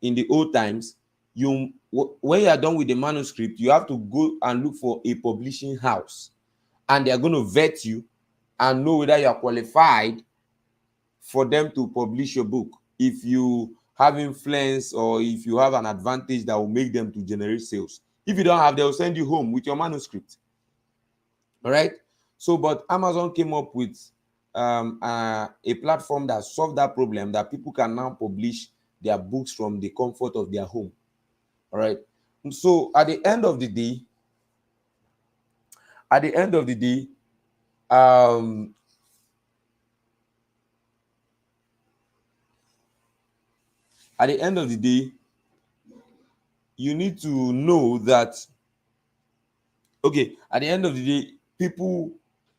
in the old times, you when you are done with the manuscript, you have to go and look for a publishing house, and they are going to vet you and know whether you are qualified for them to publish your book. If you have influence or if you have an advantage that will make them to generate sales. If you don't have, they will send you home with your manuscript. All right. So, but Amazon came up with a platform that solved that problem, that people can now publish their books from the comfort of their home. All right. So at the end of the day, um, at the end of the day, you need to know that, okay, at the end of the day, people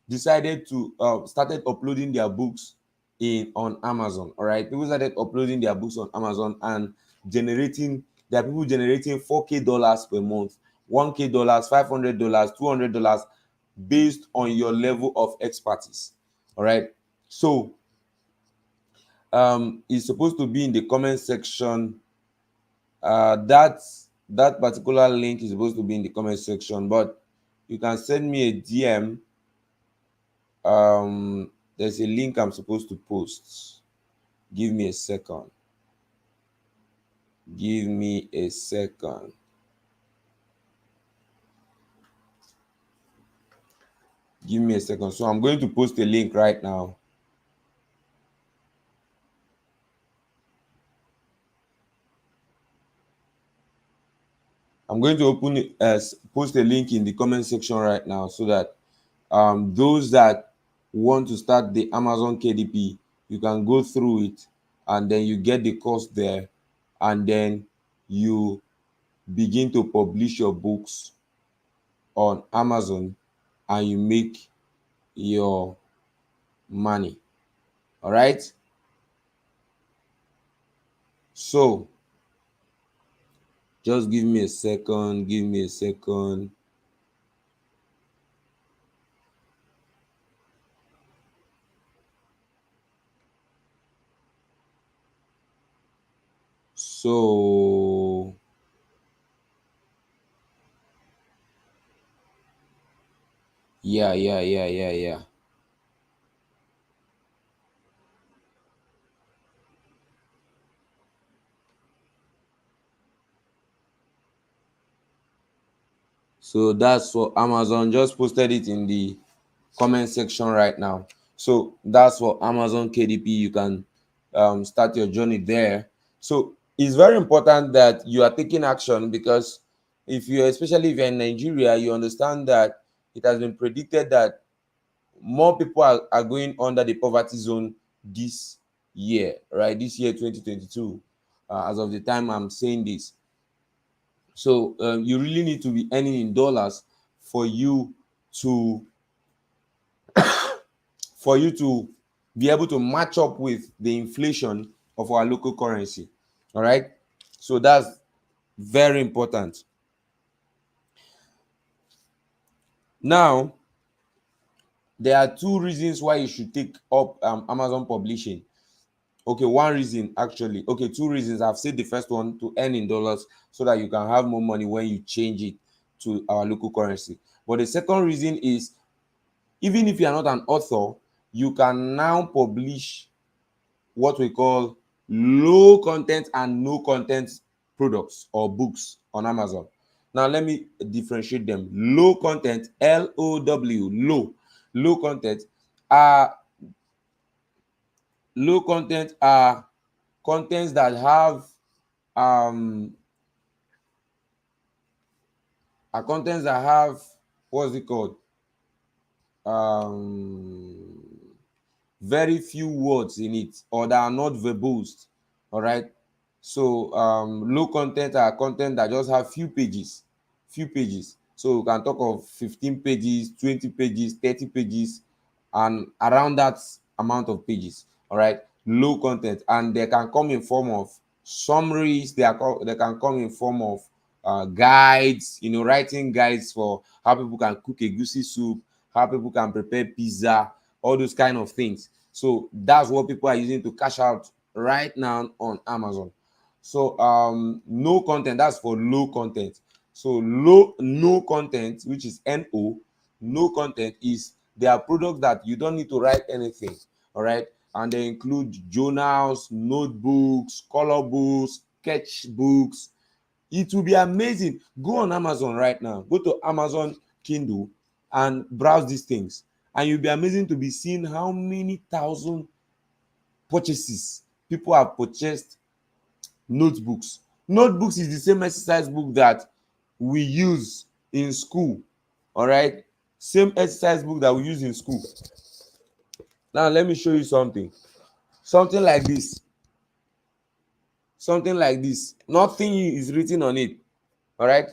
decided to started uploading their books in on Amazon. All right, people started uploading their books on Amazon and generating. There are people generating $4K per month, $1K, $500, $200, based on your level of expertise. All right, so it's supposed to be in the comment section. That particular link is supposed to be in the comment section, but you can send me a DM. There's a link I'm supposed to post. Give me a second. Give me a second. Give me a second. So I'm going to post a link right now. I'm going to post a link in the comment section right now, so that those that want to start the Amazon KDP, you can go through it, and then you get the course there, and then you begin to publish your books on Amazon, and you make your money. All right. So just give me a second. Give me a second. So yeah. So that's for Amazon. Just posted it in the comment section right now. So that's for Amazon KDP. You can start your journey there. So it's very important that you are taking action, because especially if you're in Nigeria, you understand that it has been predicted that more people are going under the poverty zone this year, right? This year, 2022, as of the time I'm saying this. So you really need to be earning in dollars for you to be able to match up with the inflation of our local currency. All right. So that's very important. Now, there are two reasons why you should take up Amazon publishing. Okay, one reason actually. Okay, two reasons. I've said the first one, to earn in dollars so that you can have more money when you change it to our local currency. But the second reason is, even if you are not an author, you can now publish what we call low content and no content products or books on Amazon. Now, let me differentiate them. Low content, LOW, low content are low content are contents that have um what's it called, um very few words in it, or that are not verbose. All right. So low content are content that just have few pages. So we can talk of 15 pages, 20 pages, 30 pages, and around that amount of pages. All right. Low content, and they can come in form of summaries. They can come in form of guides, writing guides for how people can cook a goosey soup, how people can prepare pizza, all those kind of things. So that's what people are using to cash out right now on Amazon. So no content, that's for low content. So low no content, which is no content, is there are products that you don't need to write anything. All right, and they include journals, notebooks, color books, sketch books. It will be amazing. Go on Amazon right now, go to Amazon Kindle and browse these things, and you'll be amazing to be seeing how many thousand purchases people have purchased notebooks. Notebooks is the same exercise book that we use in school. All right, same exercise book that we use in school. Now let me show you something. Something like this. Something like this. Nothing is written on it. All right,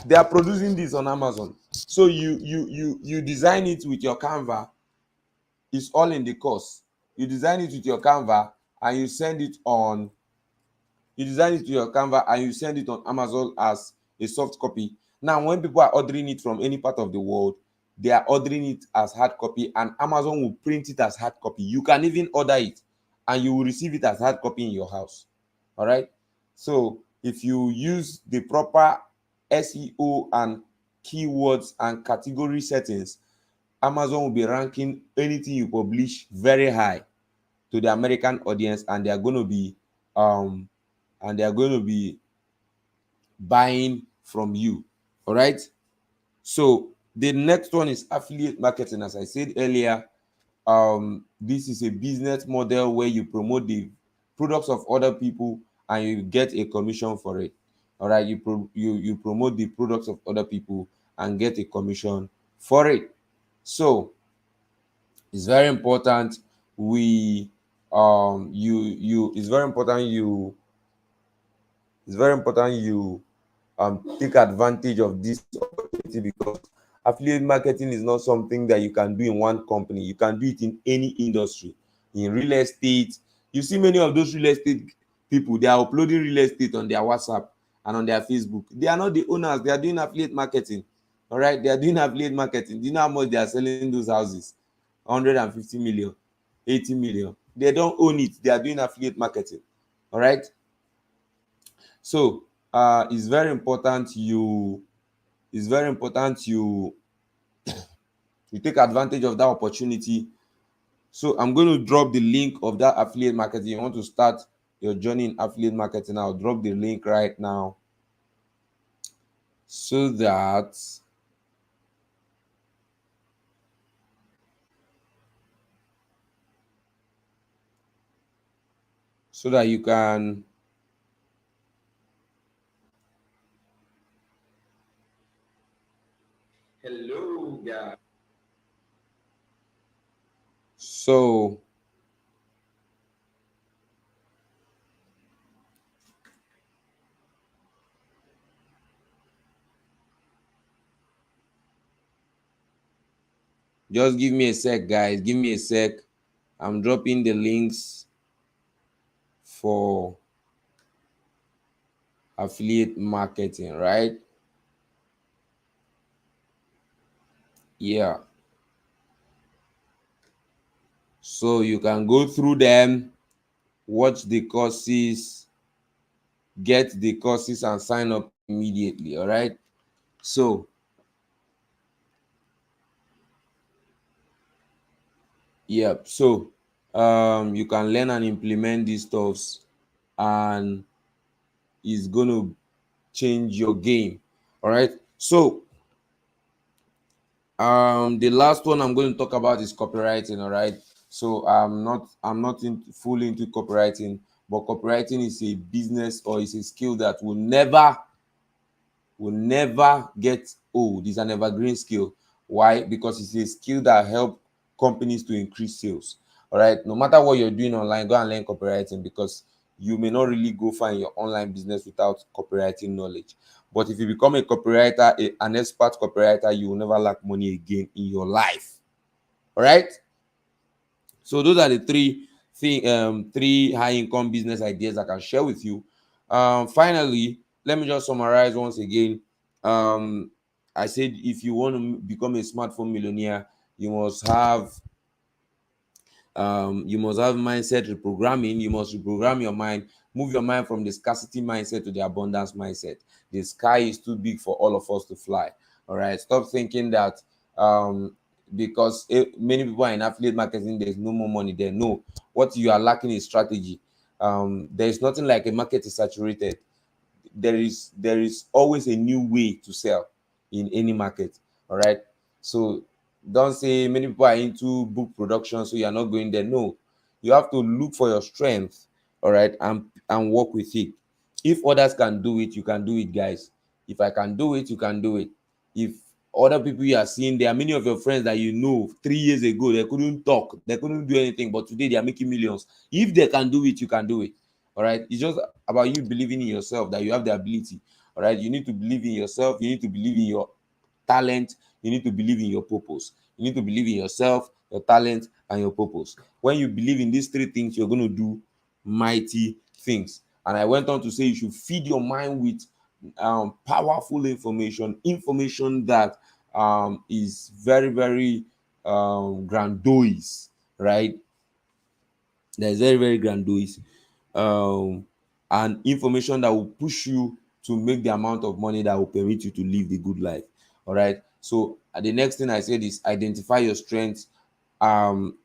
they are producing this on Amazon. So you design it with your Canva. It's all in the course. You design it with your Canva and you send it on you design it to your Canva and you send it on Amazon as a soft copy. Now, when people are ordering it from any part of the world, they are ordering it as hard copy, and Amazon will print it as hard copy. You can even order it and you will receive it as hard copy in your house. All right. So if you use the proper SEO and keywords and category settings, Amazon will be ranking anything you publish very high to the American audience, and they are going to be um buying from you. All right. So the next one is affiliate marketing. As I said earlier, this is a business model where you promote the products of other people and you get a commission for it. All right, you promote the products of other people and get a commission for it. So it's very important we you it's very important you take advantage of this opportunity, because affiliate marketing is not something that you can do in one company. You can do it in any industry. In real estate, you see many of those real estate people, they are uploading real estate on their WhatsApp and on their Facebook. They are not the owners, they are doing affiliate marketing. All right, they are doing affiliate marketing. Do you know how much they are selling those houses? 150 million, 80 million. They don't own it, they are doing affiliate marketing. All right. So it's very important you take advantage of that opportunity. So I'm going to drop the link of that affiliate marketing. You want to start your journey in affiliate marketing, I'll drop the link right now so that you can Hello, guys. so just give me a sec, guys. Give me a sec. I'm dropping the links for affiliate marketing, right? Yeah. So you can go through them, watch the courses, get the courses, and sign up immediately. All right. So, yeah. So, you can learn and implement these stuffs, and it's going to change your game. All right. So, the last one I'm going to talk about is copywriting. All right. So I'm not fully into copywriting, but copywriting is a business, or is a skill that will never get old. It's an evergreen skill. Why? Because it's a skill that help companies to increase sales. All right. No matter what you're doing online, go and learn copywriting, because you may not really go find your online business without copywriting knowledge. But if you become a copywriter, an expert copywriter, you will never lack money again in your life. All right. So those are the three high income business ideas I can share with you. Finally, let me just summarize once again. Um, I said if you want to become a smartphone millionaire, you must have You must have mindset reprogramming. You must reprogram your mind, move your mind from the scarcity mindset to the abundance mindset. The sky is too big for all of us to fly. All right, stop thinking that because many people are in affiliate marketing, there's no more money there. No, what you are lacking is strategy. There is nothing like a market is saturated. There is always a new way to sell in any market. All right, so don't say many people are into book production so you are not going there. No, you have to look for your strength. All right, and work with it. If others can do it, you can do it, guys. If I can do it, you can do it. If other people you are seeing, there are many of your friends that 3 years ago they couldn't talk, they couldn't do anything, but today they are making millions. If they can do it, you can do it. All right, it's just about you believing in yourself that you have the ability. All right, you need to believe in yourself, you need to believe in your talent, you need to believe in your purpose. You need to believe in yourself, your talent, and your purpose. When you believe in these three things, you're going to do mighty things. And I went on to say you should feed your mind with powerful information that is very, very grandiose, right? That is very, very grandiose, um, and information that will push you to make the amount of money that will permit you to live the good life. All right. So the next thing I said is identify your strengths. Um,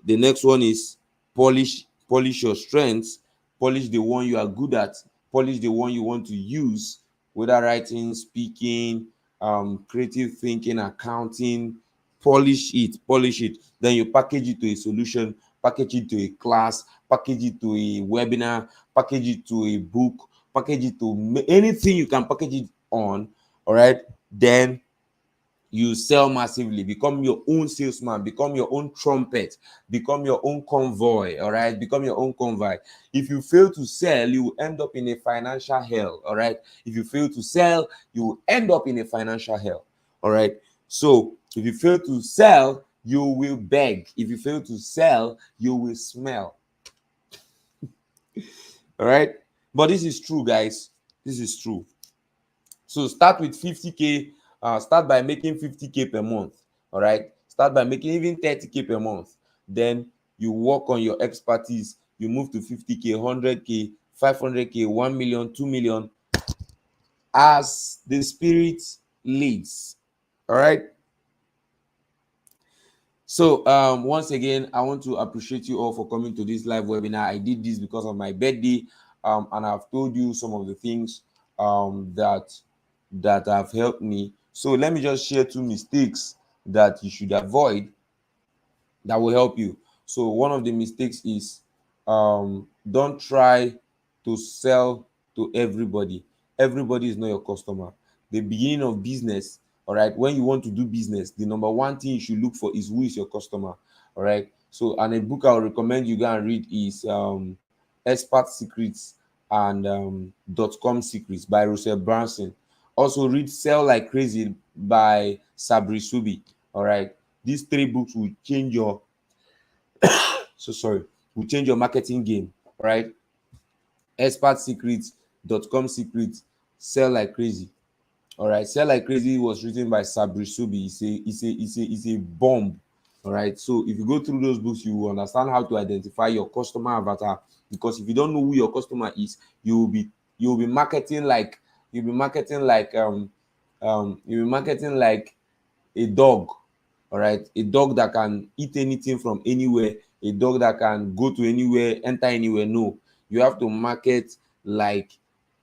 the next one is polish your strengths, polish the one you are good at, polish the one you want to use, whether writing, speaking, creative thinking, accounting. Polish it, then you package it to a solution, package it to a class, package it to a webinar, package it to a book, package it to anything you can package it on. All right, then you sell massively, become your own salesman, become your own trumpet, become your own convoy. All right, become your own convoy. If you fail to sell, you will end up in a financial hell. All right, if you fail to sell, you will end up in a financial hell. All right, so if you fail to sell, you will beg. If you fail to sell, you will smell. All right, but this is true, guys. This is true. So start with 50K. Start by making 50K per month. All right. Start by making even 30K per month. Then you work on your expertise. You move to 50K, 100K, 500K, 1 million, 2 million as the spirit leads. All right. So once again, I want to appreciate you all for coming to this live webinar. I did this because of my birthday, and I've told you some of the things that have helped me. So let me just share two mistakes that you should avoid that will help you. So one of the mistakes is don't try to sell to everybody. Everybody is not your customer. The beginning of business, all right, when you want to do business, the number one thing you should look for is who is your customer. All right. So, and a book I would recommend you go and read is Expert Secrets and .com Secrets by Russell Brunson. Also read Sell Like Crazy by Sabri Subi. All right, these three books will change your will change your marketing game. All right, Expert Secrets, .com Secrets, Sell Like Crazy. All right, Sell Like Crazy was written by Sabri Subi. It's a bomb. All right, so if you go through those books, you will understand how to identify your customer avatar. Because if you don't know who your customer is, you'll be marketing like you'll be marketing like you'll be marketing like a dog. All right, a dog that can eat anything from anywhere, a dog that can go to anywhere, enter anywhere. No, you have to market like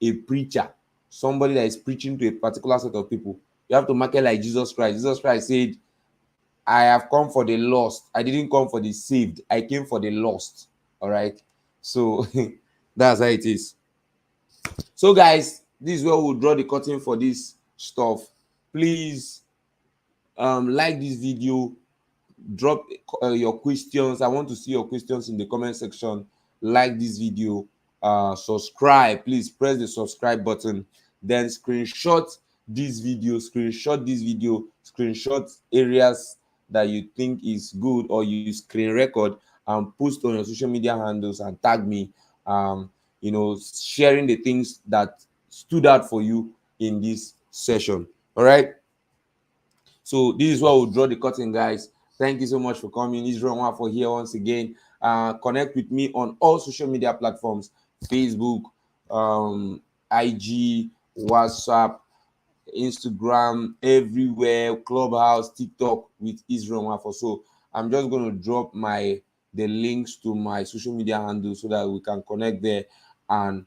a preacher, somebody that is preaching to a particular set of people. You have to market like Jesus Christ. Jesus Christ said, I have come for the lost. I didn't come for the saved. I came for the lost. All right, so that's how it is. So guys, this is where we'll draw the curtain for this stuff. Please like this video, drop your questions. I want to see your questions in the comment section. Like this video, subscribe. Please press the subscribe button, then screenshot this video, screenshot areas that you think is good, or you screen record and post on your social media handles and tag me, sharing the things that stood out for you in this session. All right, so this is where we'll draw the curtain, guys. Thank you so much for coming. Israel for here once again. Connect with me on all social media platforms: Facebook, IG, WhatsApp, Instagram, everywhere, Clubhouse, TikTok with Israel Wafo. So I'm just going to drop the links to my social media handles so that we can connect there and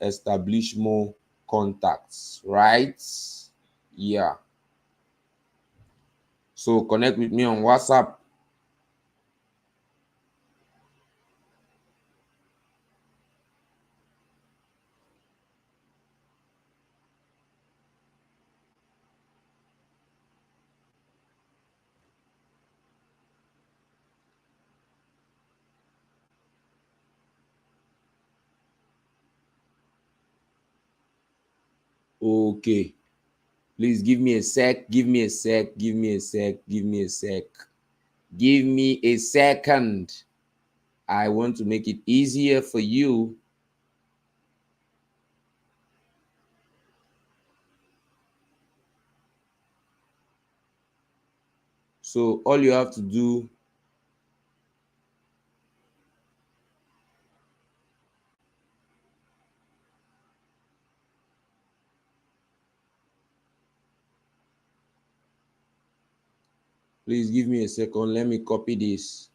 establish more contacts, right? Yeah. So connect with me on WhatsApp. Okay. Please give me a sec. Give me a sec. Give me a sec. Give me a sec. Give me a second. I want to make it easier for you. So all you have to do, please give me a second. Let me copy this.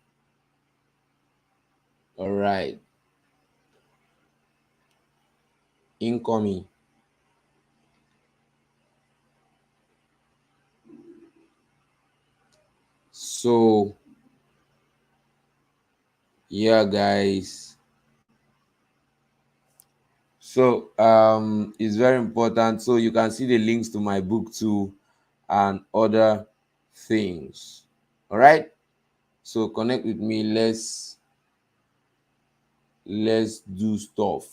All right. Incoming. So yeah, guys. So it's very important. So you can see the links to my book too and other things. All right. So connect with me. Let's do stuff.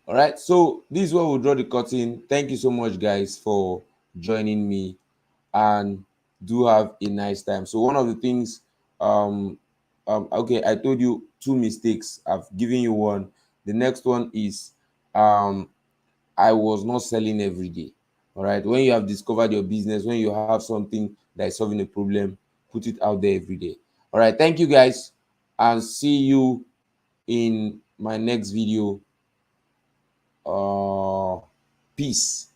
All right. So this is where we'll draw the curtain. Thank you so much, guys, for joining me, and do have a nice time. So one of the things, okay, I told you two mistakes. I've given you one. The next one is, I was not selling every day. All right. When you have discovered your business, when you have something that is solving a problem, put it out there every day. All right. Thank you, guys, and see you in my next video. Peace.